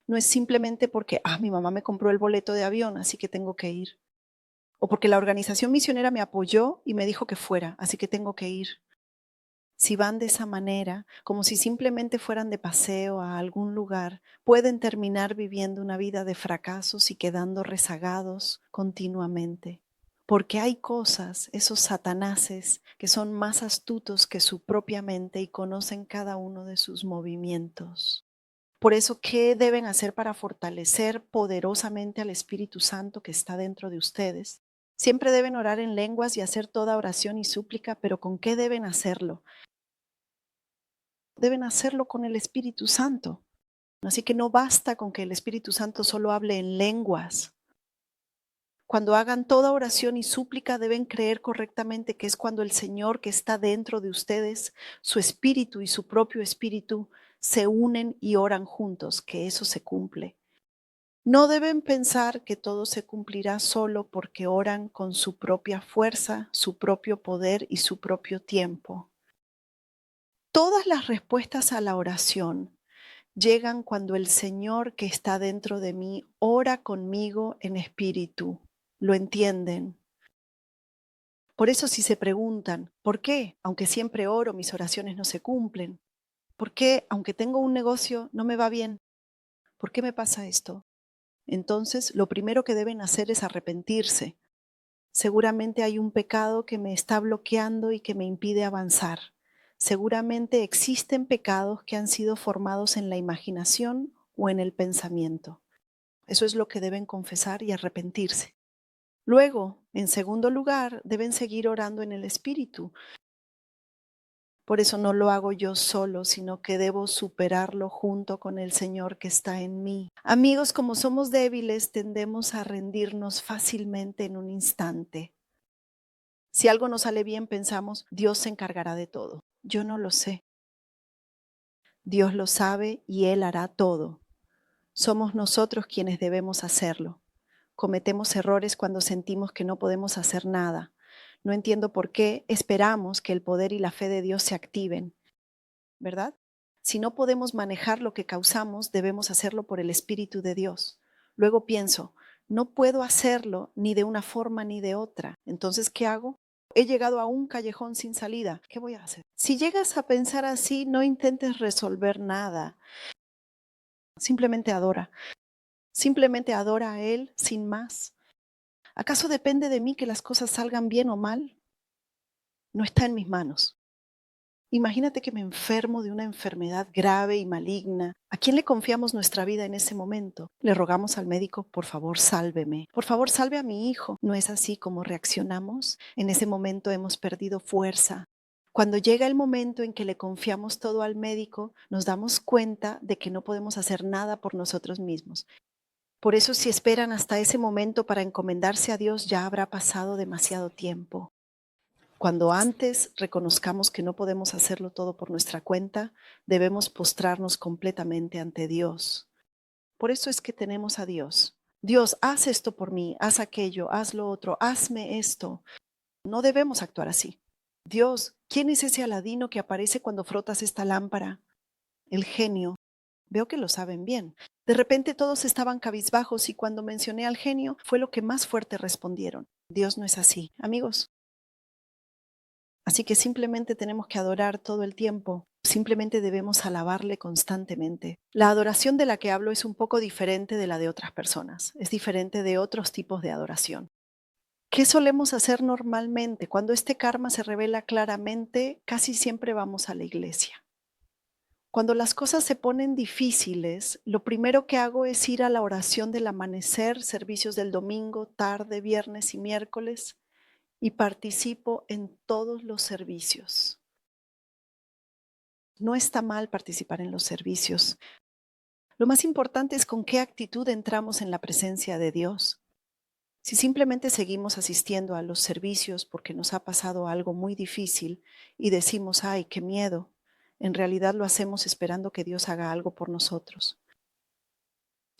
No es simplemente porque, mi mamá me compró el boleto de avión, así que tengo que ir. O porque la organización misionera me apoyó y me dijo que fuera, así que tengo que ir. Si van de esa manera, como si simplemente fueran de paseo a algún lugar, pueden terminar viviendo una vida de fracasos y quedando rezagados continuamente. Porque hay cosas, esos satanases, que son más astutos que su propia mente y conocen cada uno de sus movimientos. Por eso, ¿qué deben hacer para fortalecer poderosamente al Espíritu Santo que está dentro de ustedes? Siempre deben orar en lenguas y hacer toda oración y súplica, pero ¿con qué deben hacerlo? Deben hacerlo con el Espíritu Santo. Así que no basta con que el Espíritu Santo solo hable en lenguas. Cuando hagan toda oración y súplica deben creer correctamente que es cuando el Señor que está dentro de ustedes, su espíritu y su propio espíritu, se unen y oran juntos, que eso se cumple. No deben pensar que todo se cumplirá solo porque oran con su propia fuerza, su propio poder y su propio tiempo. Todas las respuestas a la oración llegan cuando el Señor que está dentro de mí ora conmigo en espíritu. ¿Lo entienden? Por eso si se preguntan, ¿por qué? Aunque siempre oro, mis oraciones no se cumplen. ¿Por qué? Aunque tengo un negocio, no me va bien. ¿Por qué me pasa esto? Entonces, lo primero que deben hacer es arrepentirse. Seguramente hay un pecado que me está bloqueando y que me impide avanzar. Seguramente existen pecados que han sido formados en la imaginación o en el pensamiento. Eso es lo que deben confesar y arrepentirse. Luego, en segundo lugar, deben seguir orando en el Espíritu. Por eso no lo hago yo solo, sino que debo superarlo junto con el Señor que está en mí. Amigos, como somos débiles, tendemos a rendirnos fácilmente en un instante. Si algo no sale bien, pensamos, Dios se encargará de todo. Yo no lo sé. Dios lo sabe y Él hará todo. Somos nosotros quienes debemos hacerlo. Cometemos errores cuando sentimos que no podemos hacer nada. No entiendo por qué esperamos que el poder y la fe de Dios se activen, ¿verdad? Si no podemos manejar lo que causamos, debemos hacerlo por el Espíritu de Dios. Luego pienso, no puedo hacerlo ni de una forma ni de otra. Entonces, ¿qué hago? He llegado a un callejón sin salida. ¿Qué voy a hacer? Si llegas a pensar así, no intentes resolver nada. Simplemente adora. Simplemente adora a Él sin más. ¿Acaso depende de mí que las cosas salgan bien o mal? No está en mis manos. Imagínate que me enfermo de una enfermedad grave y maligna. ¿A quién le confiamos nuestra vida en ese momento? Le rogamos al médico, por favor, sálveme. Por favor, salve a mi hijo. ¿No es así como reaccionamos? En ese momento hemos perdido fuerza. Cuando llega el momento en que le confiamos todo al médico, nos damos cuenta de que no podemos hacer nada por nosotros mismos. Por eso, si esperan hasta ese momento para encomendarse a Dios, ya habrá pasado demasiado tiempo. Cuando antes reconozcamos que no podemos hacerlo todo por nuestra cuenta, debemos postrarnos completamente ante Dios. Por eso es que tenemos a Dios. Dios, haz esto por mí, haz aquello, haz lo otro, hazme esto. No debemos actuar así. Dios, ¿quién es ese Aladino que aparece cuando frotas esta lámpara? El genio. Veo que lo saben bien. De repente todos estaban cabizbajos y cuando mencioné al genio fue lo que más fuerte respondieron. Dios no es así, amigos. Así que simplemente tenemos que adorar todo el tiempo. Simplemente debemos alabarle constantemente. La adoración de la que hablo es un poco diferente de la de otras personas. Es diferente de otros tipos de adoración. ¿Qué solemos hacer normalmente? Cuando este karma se revela claramente, casi siempre vamos a la iglesia. Cuando las cosas se ponen difíciles, lo primero que hago es ir a la oración del amanecer, servicios del domingo, tarde, viernes y miércoles, y participo en todos los servicios. No está mal participar en los servicios. Lo más importante es con qué actitud entramos en la presencia de Dios. Si simplemente seguimos asistiendo a los servicios porque nos ha pasado algo muy difícil y decimos, ay, qué miedo, en realidad lo hacemos esperando que Dios haga algo por nosotros.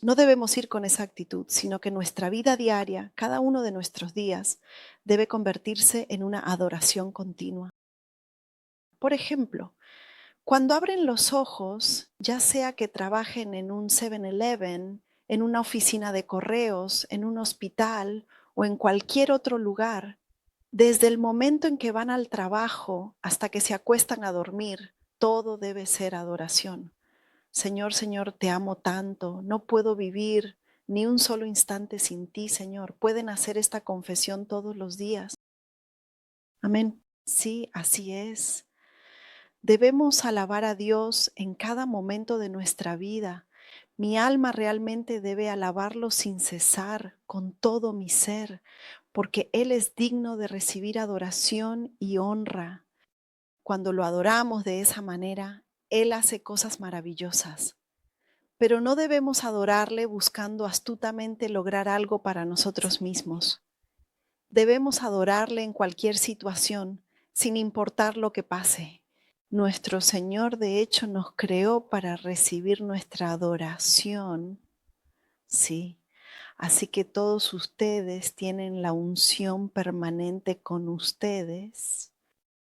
No debemos ir con esa actitud, sino que nuestra vida diaria, cada uno de nuestros días, debe convertirse en una adoración continua. Por ejemplo, cuando abren los ojos, ya sea que trabajen en un 7-Eleven, en una oficina de correos, en un hospital o en cualquier otro lugar, desde el momento en que van al trabajo hasta que se acuestan a dormir, todo debe ser adoración. Señor, Señor, te amo tanto, no puedo vivir ni un solo instante sin ti, Señor. Pueden hacer esta confesión todos los días. Amén. Sí, así es. Debemos alabar a Dios en cada momento de nuestra vida. Mi alma realmente debe alabarlo sin cesar, con todo mi ser, porque Él es digno de recibir adoración y honra. Cuando lo adoramos de esa manera, Él hace cosas maravillosas. Pero no debemos adorarle buscando astutamente lograr algo para nosotros mismos. Debemos adorarle en cualquier situación, sin importar lo que pase. Nuestro Señor, de hecho, nos creó para recibir nuestra adoración. Sí, así que todos ustedes tienen la unción permanente con ustedes.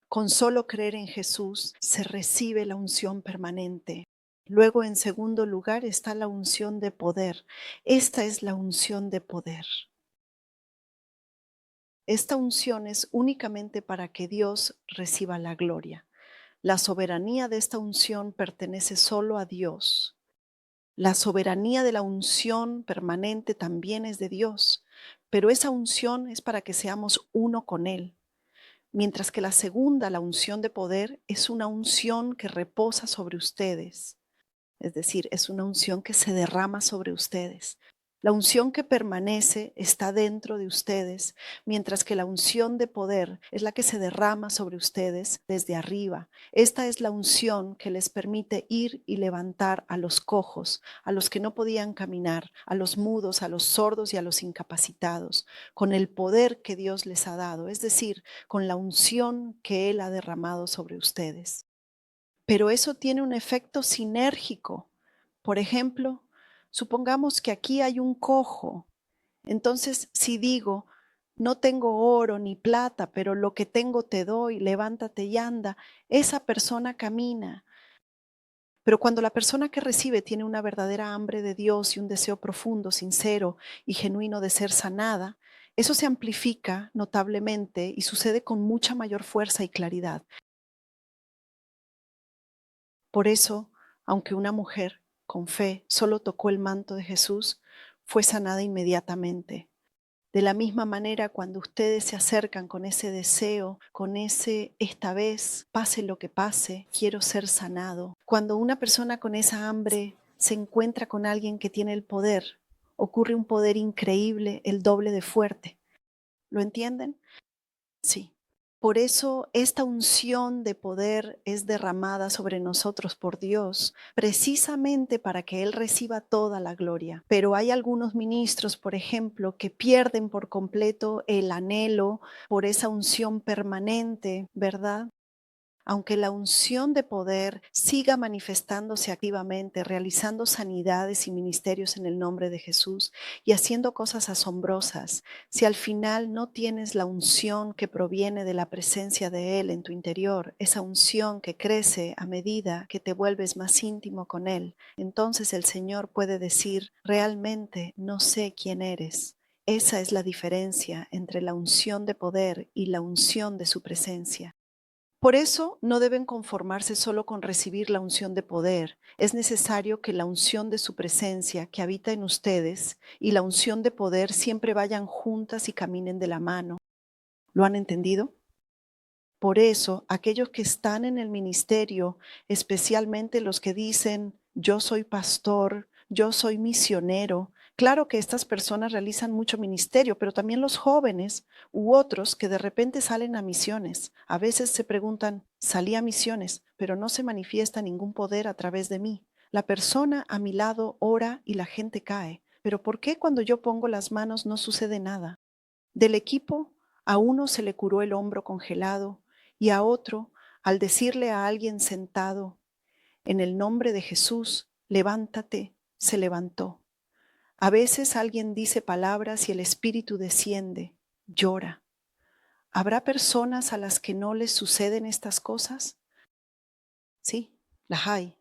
Con solo creer en Jesús se recibe la unción permanente. Luego, en segundo lugar, está la unción de poder. Esta es la unción de poder. Esta unción es únicamente para que Dios reciba la gloria. La soberanía de esta unción pertenece solo a Dios. La soberanía de la unción permanente también es de Dios, pero esa unción es para que seamos uno con Él. Mientras que la segunda, la unción de poder, es una unción que reposa sobre ustedes. Es decir, es una unción que se derrama sobre ustedes. La unción que permanece está dentro de ustedes, mientras que la unción de poder es la que se derrama sobre ustedes desde arriba. Esta es la unción que les permite ir y levantar a los cojos, a los que no podían caminar, a los mudos, a los sordos y a los incapacitados, con el poder que Dios les ha dado, es decir, con la unción que Él ha derramado sobre ustedes. Pero eso tiene un efecto sinérgico. Por ejemplo, supongamos que aquí hay un cojo. Entonces, si digo, no tengo oro ni plata, pero lo que tengo te doy, levántate y anda, esa persona camina. Pero cuando la persona que recibe tiene una verdadera hambre de Dios y un deseo profundo, sincero y genuino de ser sanada, eso se amplifica notablemente y sucede con mucha mayor fuerza y claridad. Por eso, aunque una mujer con fe solo tocó el manto de Jesús, fue sanada inmediatamente. De la misma manera, cuando ustedes se acercan con ese deseo, con ese, esta vez, pase lo que pase, quiero ser sanado. Cuando una persona con esa hambre se encuentra con alguien que tiene el poder, ocurre un poder increíble, el doble de fuerte. ¿Lo entienden? Sí. Por eso esta unción de poder es derramada sobre nosotros por Dios, precisamente para que Él reciba toda la gloria. Pero hay algunos ministros, por ejemplo, que pierden por completo el anhelo por esa unción permanente, ¿verdad? Aunque la unción de poder siga manifestándose activamente, realizando sanidades y ministerios en el nombre de Jesús y haciendo cosas asombrosas, si al final no tienes la unción que proviene de la presencia de Él en tu interior, esa unción que crece a medida que te vuelves más íntimo con Él, entonces el Señor puede decir, realmente no sé quién eres. Esa es la diferencia entre la unción de poder y la unción de su presencia. Por eso no deben conformarse solo con recibir la unción de poder. Es necesario que la unción de su presencia que habita en ustedes y la unción de poder siempre vayan juntas y caminen de la mano. ¿Lo han entendido? Por eso, aquellos que están en el ministerio, especialmente los que dicen, yo soy pastor, yo soy misionero, claro que estas personas realizan mucho ministerio, pero también los jóvenes u otros que de repente salen a misiones. A veces se preguntan, salí a misiones, pero no se manifiesta ningún poder a través de mí. La persona a mi lado ora y la gente cae. Pero ¿por qué cuando yo pongo las manos no sucede nada? Del equipo, a uno se le curó el hombro congelado y a otro, al decirle a alguien sentado, en el nombre de Jesús, levántate, se levantó. A veces alguien dice palabras y el espíritu desciende, llora. ¿Habrá personas a las que no les suceden estas cosas? Sí, las hay.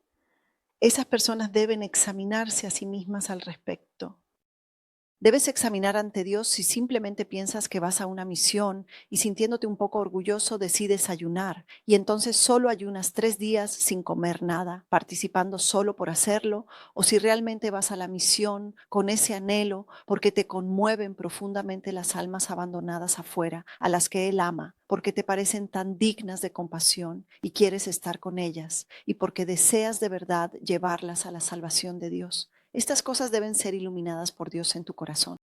Esas personas deben examinarse a sí mismas al respecto. Debes examinar ante Dios si simplemente piensas que vas a una misión y sintiéndote un poco orgulloso decides ayunar y entonces solo ayunas 3 días sin comer nada, participando solo por hacerlo, o si realmente vas a la misión con ese anhelo porque te conmueven profundamente las almas abandonadas afuera, a las que Él ama, porque te parecen tan dignas de compasión y quieres estar con ellas y porque deseas de verdad llevarlas a la salvación de Dios. Estas cosas deben ser iluminadas por Dios en tu corazón.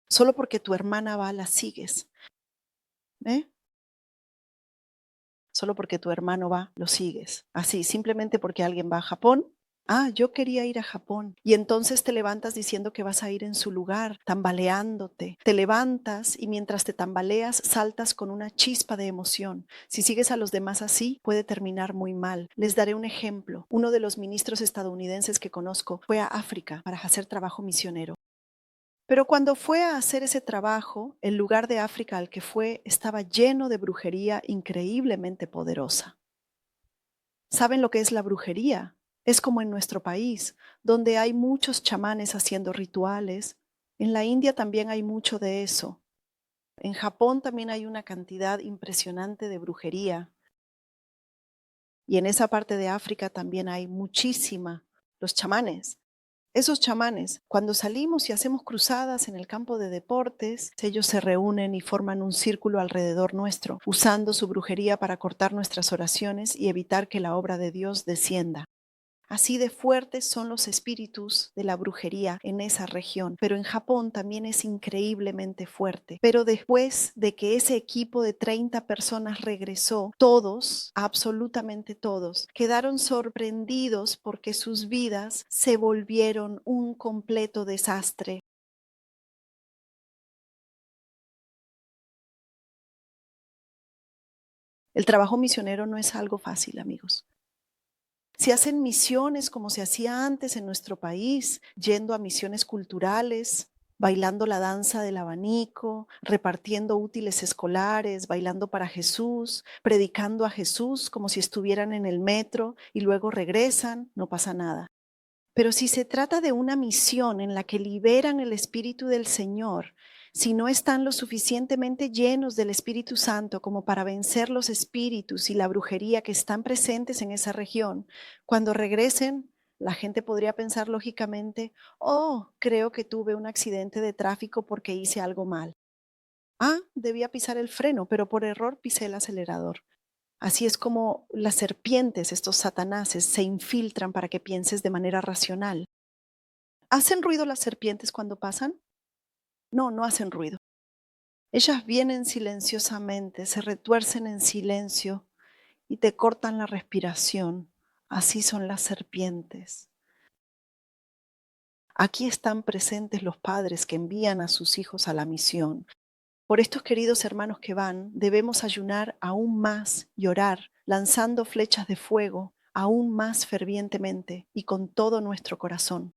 Solo porque tu hermana va, la sigues. ¿Eh? Solo porque tu hermano va, lo sigues. Así, simplemente porque alguien va a Japón. Ah, yo quería ir a Japón. Y entonces te levantas diciendo que vas a ir en su lugar, tambaleándote. Te levantas y mientras te tambaleas, saltas con una chispa de emoción. Si sigues a los demás así, puede terminar muy mal. Les daré un ejemplo. Uno de los ministros estadounidenses que conozco fue a África para hacer trabajo misionero. Pero cuando fue a hacer ese trabajo, el lugar de África al que fue estaba lleno de brujería increíblemente poderosa. ¿Saben lo que es la brujería? Es como en nuestro país, donde hay muchos chamanes haciendo rituales. En la India también hay mucho de eso. En Japón también hay una cantidad impresionante de brujería. Y en esa parte de África también hay muchísima. Los chamanes. Esos chamanes, cuando salimos y hacemos cruzadas en el campo de deportes, ellos se reúnen y forman un círculo alrededor nuestro, usando su brujería para cortar nuestras oraciones y evitar que la obra de Dios descienda. Así de fuertes son los espíritus de la brujería en esa región, pero en Japón también es increíblemente fuerte. Pero después de que ese equipo de 30 personas regresó, todos, absolutamente todos, quedaron sorprendidos porque sus vidas se volvieron un completo desastre. El trabajo misionero no es algo fácil, amigos. Se hacen misiones como se hacía antes en nuestro país, yendo a misiones culturales, bailando la danza del abanico, repartiendo útiles escolares, bailando para Jesús, predicando a Jesús como si estuvieran en el metro y luego regresan, no pasa nada. Pero si se trata de una misión en la que liberan el Espíritu del Señor, si no están lo suficientemente llenos del Espíritu Santo como para vencer los espíritus y la brujería que están presentes en esa región, cuando regresen, la gente podría pensar lógicamente, oh, creo que tuve un accidente de tráfico porque hice algo mal. Ah, debía pisar el freno, pero por error pisé el acelerador. Así es como las serpientes, estos satanases, se infiltran para que pienses de manera racional. ¿Hacen ruido las serpientes cuando pasan? No, no hacen ruido. Ellas vienen silenciosamente, se retuercen en silencio y te cortan la respiración. Así son las serpientes. Aquí están presentes los padres que envían a sus hijos a la misión. Por estos queridos hermanos que van, debemos ayunar aún más y orar, lanzando flechas de fuego aún más fervientemente y con todo nuestro corazón.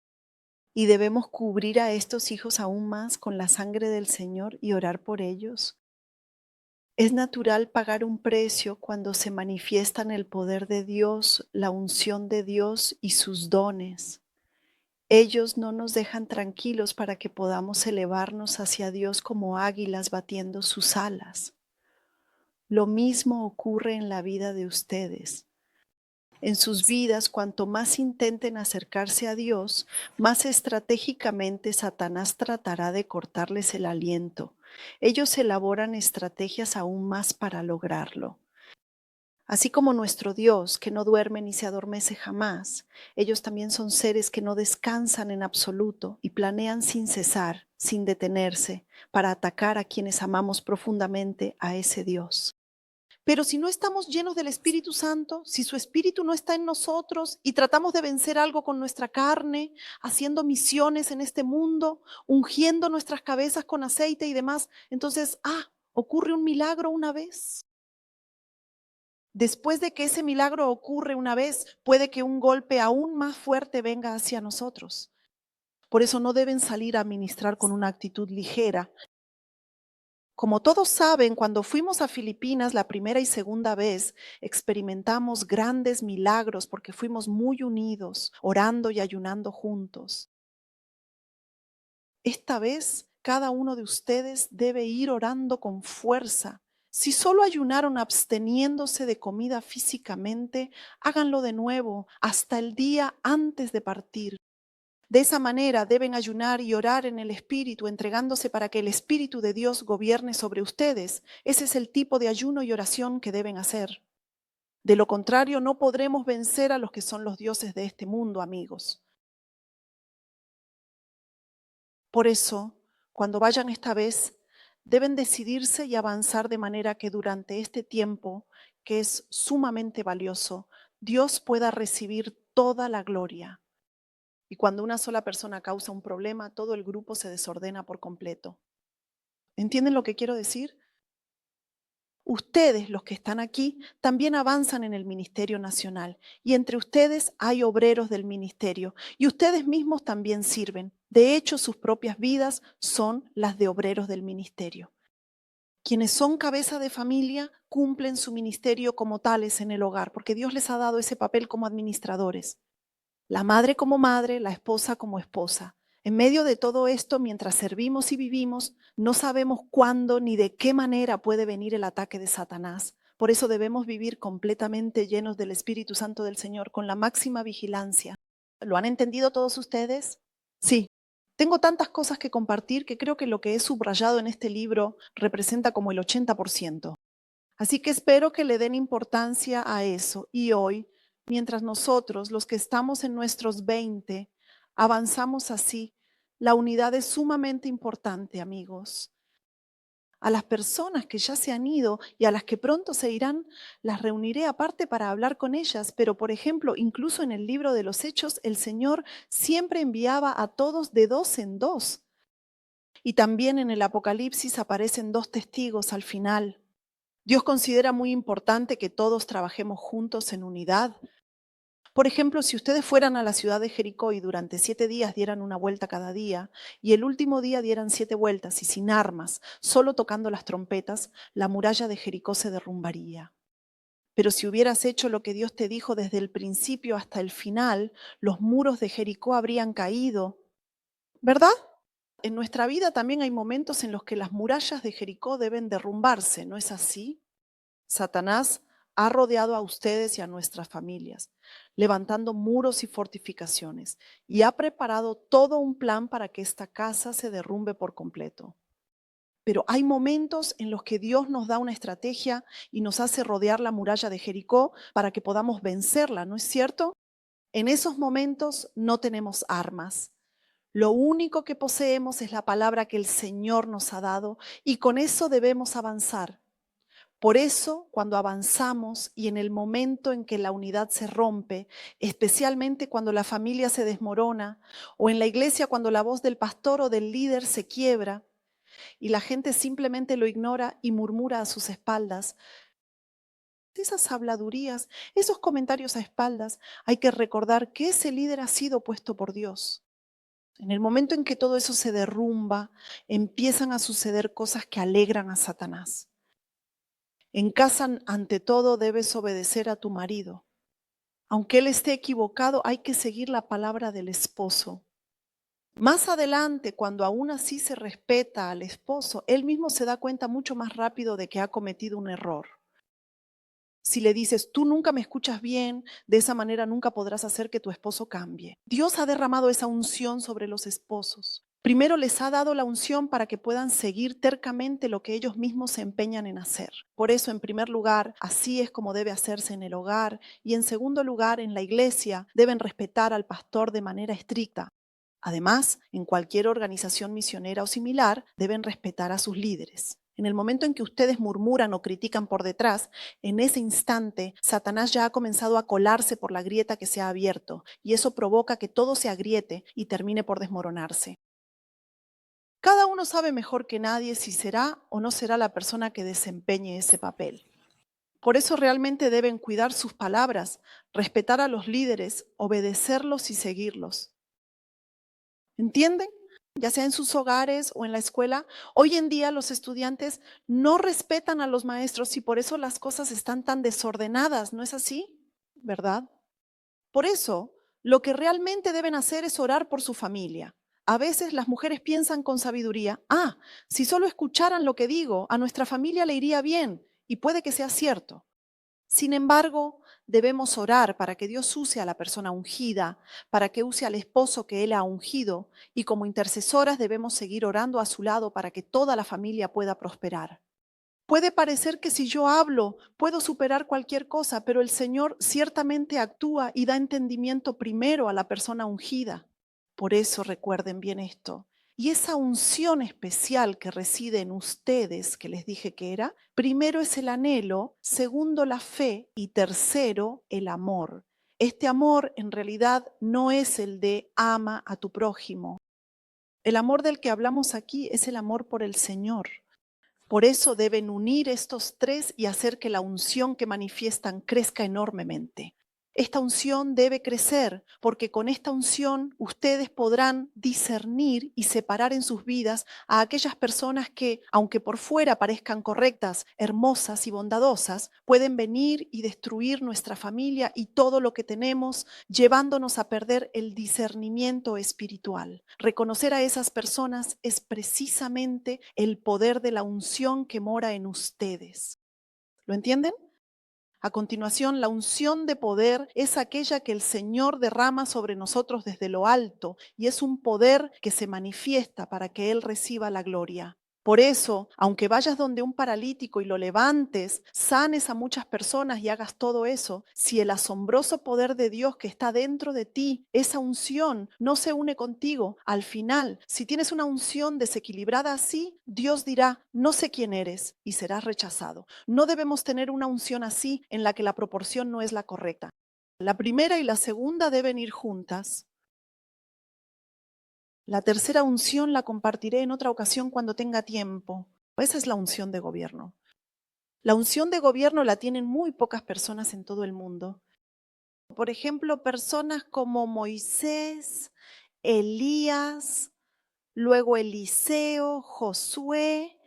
Y debemos cubrir a estos hijos aún más con la sangre del Señor y orar por ellos. Es natural pagar un precio cuando se manifiestan el poder de Dios, la unción de Dios y sus dones. Ellos no nos dejan tranquilos para que podamos elevarnos hacia Dios como águilas batiendo sus alas. Lo mismo ocurre en la vida de ustedes. En sus vidas, cuanto más intenten acercarse a Dios, más estratégicamente Satanás tratará de cortarles el aliento. Ellos elaboran estrategias aún más para lograrlo. Así como nuestro Dios, que no duerme ni se adormece jamás, ellos también son seres que no descansan en absoluto y planean sin cesar, sin detenerse, para atacar a quienes amamos profundamente a ese Dios. Pero si no estamos llenos del Espíritu Santo, si su Espíritu no está en nosotros y tratamos de vencer algo con nuestra carne, haciendo misiones en este mundo, ungiendo nuestras cabezas con aceite y demás, entonces, ocurre un milagro una vez. Después de que ese milagro ocurre una vez, puede que un golpe aún más fuerte venga hacia nosotros. Por eso no deben salir a ministrar con una actitud ligera. Como todos saben, cuando fuimos a Filipinas la primera y segunda vez, experimentamos grandes milagros porque fuimos muy unidos, orando y ayunando juntos. Esta vez, cada uno de ustedes debe ir orando con fuerza. Si solo ayunaron absteniéndose de comida físicamente, háganlo de nuevo hasta el día antes de partir. De esa manera deben ayunar y orar en el Espíritu, entregándose para que el Espíritu de Dios gobierne sobre ustedes. Ese es el tipo de ayuno y oración que deben hacer. De lo contrario, no podremos vencer a los que son los dioses de este mundo, amigos. Por eso, cuando vayan esta vez, deben decidirse y avanzar de manera que durante este tiempo, que es sumamente valioso, Dios pueda recibir toda la gloria. Y cuando una sola persona causa un problema, todo el grupo se desordena por completo. ¿Entienden lo que quiero decir? Ustedes, los que están aquí, también avanzan en el ministerio nacional y entre ustedes hay obreros del ministerio y ustedes mismos también sirven. De hecho, sus propias vidas son las de obreros del ministerio. Quienes son cabeza de familia cumplen su ministerio como tales en el hogar, porque Dios les ha dado ese papel como administradores. La madre como madre, la esposa como esposa. En medio de todo esto, mientras servimos y vivimos, no sabemos cuándo ni de qué manera puede venir el ataque de Satanás. Por eso debemos vivir completamente llenos del Espíritu Santo del Señor, con la máxima vigilancia. ¿Lo han entendido todos ustedes? Sí. Tengo tantas cosas que compartir que creo que lo que he subrayado en este libro representa como el 80%. Así que espero que le den importancia a eso. Y hoy, mientras nosotros, los que estamos en nuestros 20, avanzamos así, la unidad es sumamente importante, amigos. A las personas que ya se han ido y a las que pronto se irán, las reuniré aparte para hablar con ellas. Pero, por ejemplo, incluso en el libro de los Hechos, el Señor siempre enviaba a todos de dos en dos. Y también en el Apocalipsis aparecen dos testigos al final. Dios considera muy importante que todos trabajemos juntos en unidad. Por ejemplo, si ustedes fueran a la ciudad de Jericó y durante 7 días dieran una vuelta cada día, y el último día dieran 7 vueltas y sin armas, solo tocando las trompetas, la muralla de Jericó se derrumbaría. Pero si hubieras hecho lo que Dios te dijo desde el principio hasta el final, los muros de Jericó habrían caído. ¿Verdad? En nuestra vida también hay momentos en los que las murallas de Jericó deben derrumbarse, ¿no es así? Satanás ha rodeado a ustedes y a nuestras familias, levantando muros y fortificaciones, y ha preparado todo un plan para que esta casa se derrumbe por completo. Pero hay momentos en los que Dios nos da una estrategia y nos hace rodear la muralla de Jericó para que podamos vencerla, ¿no es cierto? En esos momentos no tenemos armas. Lo único que poseemos es la palabra que el Señor nos ha dado y con eso debemos avanzar. Por eso, cuando avanzamos y en el momento en que la unidad se rompe, especialmente cuando la familia se desmorona o en la iglesia cuando la voz del pastor o del líder se quiebra y la gente simplemente lo ignora y murmura a sus espaldas, esas habladurías, esos comentarios a espaldas, hay que recordar que ese líder ha sido puesto por Dios. En el momento en que todo eso se derrumba, empiezan a suceder cosas que alegran a Satanás. En casa, ante todo, debes obedecer a tu marido. Aunque él esté equivocado, hay que seguir la palabra del esposo. Más adelante, cuando aún así se respeta al esposo, él mismo se da cuenta mucho más rápido de que ha cometido un error. Si le dices, tú nunca me escuchas bien, de esa manera nunca podrás hacer que tu esposo cambie. Dios ha derramado esa unción sobre los esposos. Primero les ha dado la unción para que puedan seguir tercamente lo que ellos mismos se empeñan en hacer. Por eso, en primer lugar, así es como debe hacerse en el hogar. Y en segundo lugar, en la iglesia, deben respetar al pastor de manera estricta. Además, en cualquier organización misionera o similar, deben respetar a sus líderes. En el momento en que ustedes murmuran o critican por detrás, en ese instante, Satanás ya ha comenzado a colarse por la grieta que se ha abierto, y eso provoca que todo se agriete y termine por desmoronarse. Cada uno sabe mejor que nadie si será o no será la persona que desempeñe ese papel. Por eso realmente deben cuidar sus palabras, respetar a los líderes, obedecerlos y seguirlos. ¿Entienden? Ya sea en sus hogares o en la escuela, hoy en día los estudiantes no respetan a los maestros y por eso las cosas están tan desordenadas, ¿no es así? ¿Verdad? Por eso, lo que realmente deben hacer es orar por su familia. A veces las mujeres piensan con sabiduría, si solo escucharan lo que digo, a nuestra familia le iría bien, y puede que sea cierto. Sin embargo, debemos orar para que Dios use a la persona ungida, para que use al esposo que Él ha ungido, y como intercesoras debemos seguir orando a su lado para que toda la familia pueda prosperar. Puede parecer que si yo hablo puedo superar cualquier cosa, pero el Señor ciertamente actúa y da entendimiento primero a la persona ungida. Por eso recuerden bien esto. Y esa unción especial que reside en ustedes, que les dije que era, primero es el anhelo, segundo la fe y tercero el amor. Este amor en realidad no es el de ama a tu prójimo. El amor del que hablamos aquí es el amor por el Señor. Por eso deben unir estos tres y hacer que la unción que manifiestan crezca enormemente. Esta unción debe crecer porque con esta unción ustedes podrán discernir y separar en sus vidas a aquellas personas que, aunque por fuera parezcan correctas, hermosas y bondadosas, pueden venir y destruir nuestra familia y todo lo que tenemos, llevándonos a perder el discernimiento espiritual. Reconocer a esas personas es precisamente el poder de la unción que mora en ustedes. ¿Lo entienden? A continuación, la unción de poder es aquella que el Señor derrama sobre nosotros desde lo alto y es un poder que se manifiesta para que Él reciba la gloria. Por eso, aunque vayas donde un paralítico y lo levantes, sanes a muchas personas y hagas todo eso, si el asombroso poder de Dios que está dentro de ti, esa unción, no se une contigo, al final, si tienes una unción desequilibrada así, Dios dirá, no sé quién eres y serás rechazado. No debemos tener una unción así en la que la proporción no es la correcta. La primera y la segunda deben ir juntas. La tercera unción la compartiré en otra ocasión cuando tenga tiempo. Esa es la unción de gobierno. La unción de gobierno la tienen muy pocas personas en todo el mundo. Por ejemplo, personas como Moisés, Elías, luego Eliseo, Josué,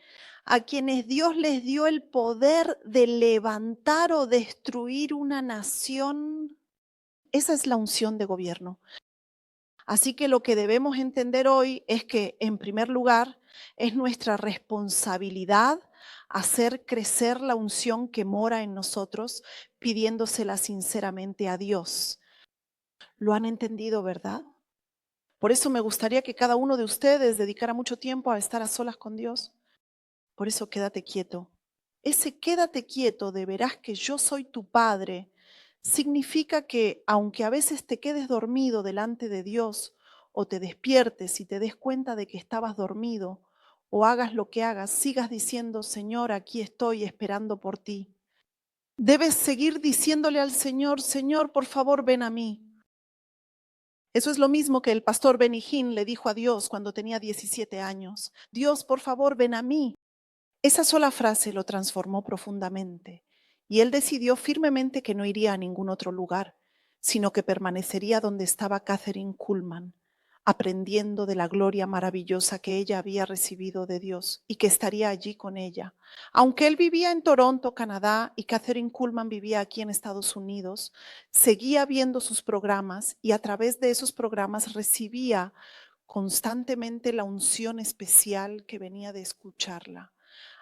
a quienes Dios les dio el poder de levantar o destruir una nación. Esa es la unción de gobierno. Así que lo que debemos entender hoy es que, en primer lugar, es nuestra responsabilidad hacer crecer la unción que mora en nosotros, pidiéndosela sinceramente a Dios. ¿Lo han entendido, verdad? Por eso me gustaría que cada uno de ustedes dedicara mucho tiempo a estar a solas con Dios. Por eso quédate quieto. Ese quédate quieto de verás que yo soy tu Padre significa que, aunque a veces te quedes dormido delante de Dios o te despiertes y te des cuenta de que estabas dormido, o hagas lo que hagas, sigas diciendo, Señor, aquí estoy esperando por ti. Debes seguir diciéndole al Señor, Señor, por favor, ven a mí. Eso es lo mismo que el pastor Benny Hinn le dijo a Dios cuando tenía 17 años. Dios, por favor, ven a mí. Esa sola frase lo transformó profundamente y él decidió firmemente que no iría a ningún otro lugar, sino que permanecería donde estaba Catherine Kuhlman, aprendiendo de la gloria maravillosa que ella había recibido de Dios y que estaría allí con ella. Aunque él vivía en Toronto, Canadá, y Catherine Kuhlman vivía aquí en Estados Unidos, seguía viendo sus programas y a través de esos programas recibía constantemente la unción especial que venía de escucharla.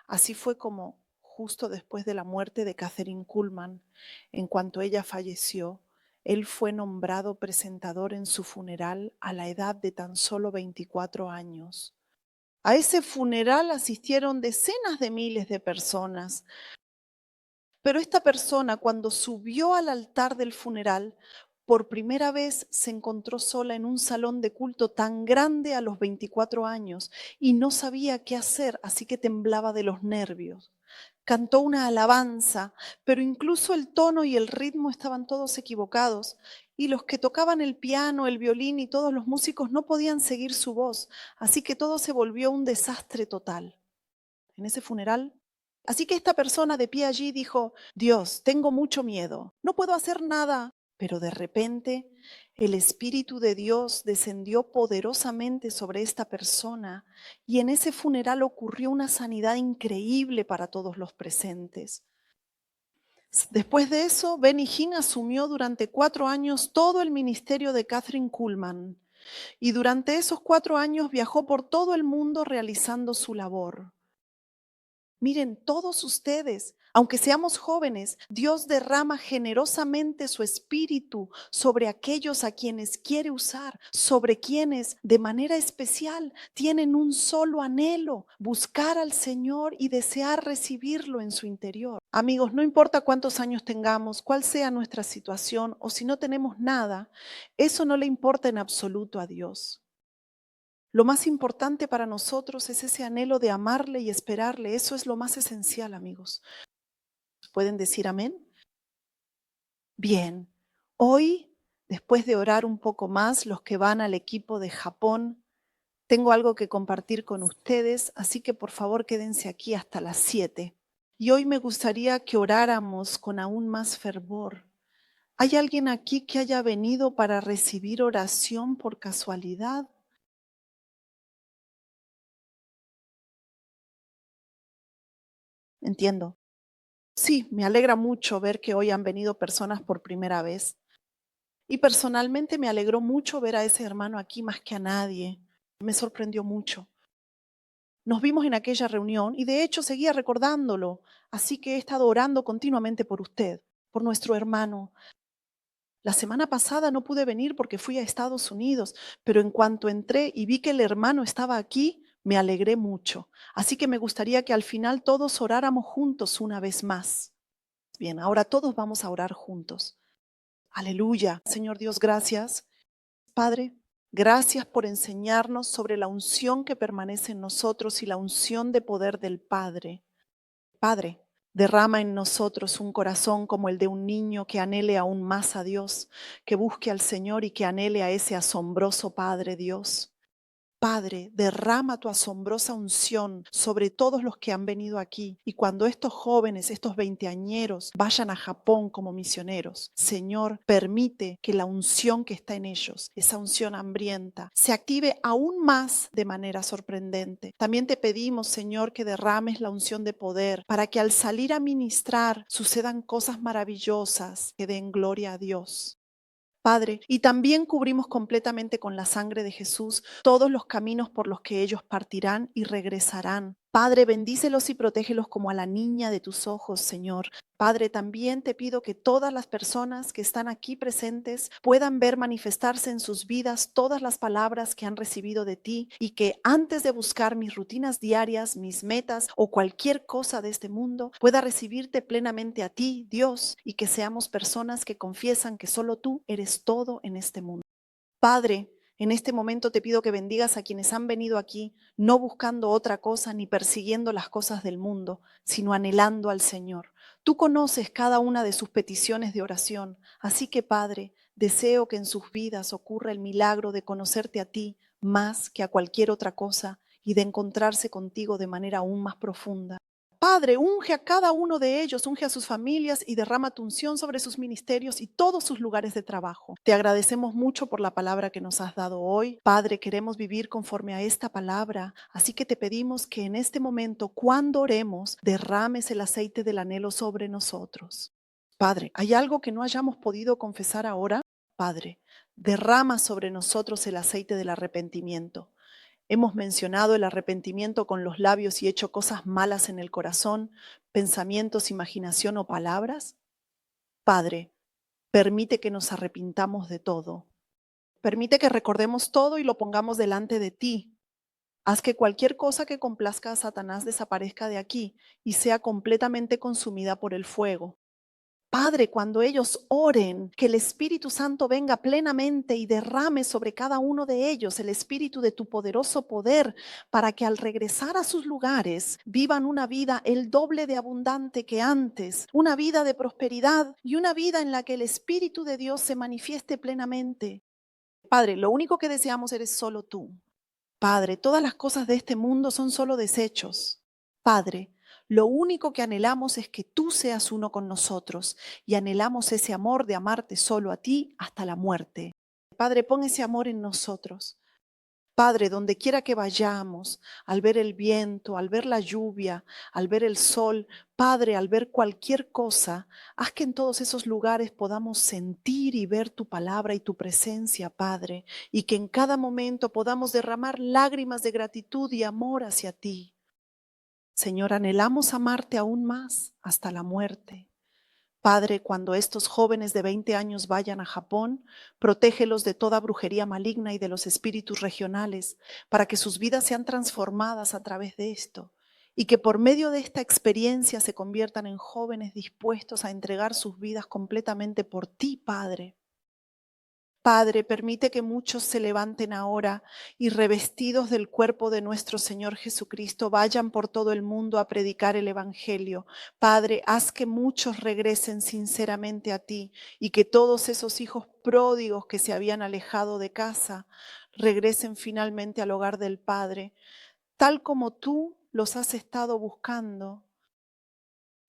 Así fue como, justo después de la muerte de Catherine Kuhlman, en cuanto ella falleció, él fue nombrado presentador en su funeral a la edad de tan solo 24 años. A ese funeral asistieron decenas de miles de personas, pero esta persona, cuando subió al altar del funeral, por primera vez se encontró sola en un salón de culto tan grande a los 24 años y no sabía qué hacer, así que temblaba de los nervios. Cantó una alabanza, pero incluso el tono y el ritmo estaban todos equivocados y los que tocaban el piano, el violín y todos los músicos no podían seguir su voz, así que todo se volvió un desastre total. En ese funeral, así que esta persona de pie allí dijo, Dios, tengo mucho miedo, no puedo hacer nada. Pero de repente el Espíritu de Dios descendió poderosamente sobre esta persona y en ese funeral ocurrió una sanidad increíble para todos los presentes. Después de eso, Benny Hinn asumió durante 4 años todo el ministerio de Catherine Kuhlman y durante esos 4 años viajó por todo el mundo realizando su labor. Miren, todos ustedes, aunque seamos jóvenes, Dios derrama generosamente su espíritu sobre aquellos a quienes quiere usar, sobre quienes de manera especial tienen un solo anhelo, buscar al Señor y desear recibirlo en su interior. Amigos, no importa cuántos años tengamos, cuál sea nuestra situación o si no tenemos nada, eso no le importa en absoluto a Dios. Lo más importante para nosotros es ese anhelo de amarle y esperarle. Eso es lo más esencial, amigos. ¿Pueden decir amén? Bien. Hoy, después de orar un poco más, los que van al equipo de Japón, tengo algo que compartir con ustedes, así que por favor quédense aquí hasta las 7. Y hoy me gustaría que oráramos con aún más fervor. ¿Hay alguien aquí que haya venido para recibir oración por casualidad? Entiendo. Sí, me alegra mucho ver que hoy han venido personas por primera vez. Y personalmente me alegró mucho ver a ese hermano aquí más que a nadie. Me sorprendió mucho. Nos vimos en aquella reunión y de hecho seguía recordándolo. Así que he estado orando continuamente por usted, por nuestro hermano. La semana pasada no pude venir porque fui a Estados Unidos, pero en cuanto entré y vi que el hermano estaba aquí, me alegré mucho. Así que me gustaría que al final todos oráramos juntos una vez más. Bien, ahora todos vamos a orar juntos. Aleluya. Señor Dios, gracias. Padre, gracias por enseñarnos sobre la unción que permanece en nosotros y la unción de poder del Padre. Padre, derrama en nosotros un corazón como el de un niño que anhele aún más a Dios, que busque al Señor y que anhele a ese asombroso Padre Dios. Padre, derrama tu asombrosa unción sobre todos los que han venido aquí. Y cuando estos jóvenes, estos veinteañeros, vayan a Japón como misioneros, Señor, permite que la unción que está en ellos, esa unción hambrienta, se active aún más de manera sorprendente. También te pedimos, Señor, que derrames la unción de poder para que al salir a ministrar sucedan cosas maravillosas que den gloria a Dios. Padre, y también cubrimos completamente con la sangre de Jesús todos los caminos por los que ellos partirán y regresarán. Padre, bendícelos y protégelos como a la niña de tus ojos, Señor. Padre, también te pido que todas las personas que están aquí presentes puedan ver manifestarse en sus vidas todas las palabras que han recibido de ti y que antes de buscar mis rutinas diarias, mis metas o cualquier cosa de este mundo, pueda recibirte plenamente a ti, Dios, y que seamos personas que confiesan que solo tú eres todo en este mundo. Padre, En este momento te pido que bendigas a quienes han venido aquí, no buscando otra cosa ni persiguiendo las cosas del mundo, sino anhelando al Señor. Tú conoces cada una de sus peticiones de oración, así que Padre, deseo que en sus vidas ocurra el milagro de conocerte a ti más que a cualquier otra cosa y de encontrarse contigo de manera aún más profunda. Padre, unge a cada uno de ellos, unge a sus familias y derrama tu unción sobre sus ministerios y todos sus lugares de trabajo. Te agradecemos mucho por la palabra que nos has dado hoy. Padre, queremos vivir conforme a esta palabra, así que te pedimos que en este momento, cuando oremos, derrames el aceite del anhelo sobre nosotros. Padre, ¿hay algo que no hayamos podido confesar ahora? Padre, derrama sobre nosotros el aceite del arrepentimiento. Hemos mencionado el arrepentimiento con los labios y hecho cosas malas en el corazón, pensamientos, imaginación o palabras. Padre, permite que nos arrepintamos de todo. Permite que recordemos todo y lo pongamos delante de ti. Haz que cualquier cosa que complazca a Satanás desaparezca de aquí y sea completamente consumida por el fuego. Padre, cuando ellos oren, que el Espíritu Santo venga plenamente y derrame sobre cada uno de ellos el espíritu de tu poderoso poder, para que al regresar a sus lugares vivan una vida el doble de abundante que antes, una vida de prosperidad y una vida en la que el Espíritu de Dios se manifieste plenamente. Padre, lo único que deseamos eres solo tú. Padre, todas las cosas de este mundo son solo desechos. Padre, lo único que anhelamos es que tú seas uno con nosotros y anhelamos ese amor de amarte solo a ti hasta la muerte. Padre, pon ese amor en nosotros. Padre, donde quiera que vayamos, al ver el viento, al ver la lluvia, al ver el sol, Padre, al ver cualquier cosa, haz que en todos esos lugares podamos sentir y ver tu palabra y tu presencia, Padre, y que en cada momento podamos derramar lágrimas de gratitud y amor hacia ti. Señor, anhelamos amarte aún más hasta la muerte. Padre, cuando estos jóvenes de 20 años vayan a Japón, protégelos de toda brujería maligna y de los espíritus regionales, para que sus vidas sean transformadas a través de esto y que por medio de esta experiencia se conviertan en jóvenes dispuestos a entregar sus vidas completamente por ti, Padre. Padre, permite que muchos se levanten ahora y revestidos del cuerpo de nuestro Señor Jesucristo vayan por todo el mundo a predicar el Evangelio. Padre, haz que muchos regresen sinceramente a ti y que todos esos hijos pródigos que se habían alejado de casa regresen finalmente al hogar del Padre, tal como tú los has estado buscando.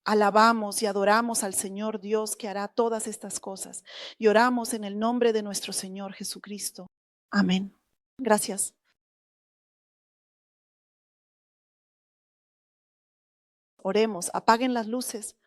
Alabamos y adoramos al Señor Dios que hará todas estas cosas. Y oramos en el nombre de nuestro Señor Jesucristo. Amén. Gracias. Oremos, apaguen las luces.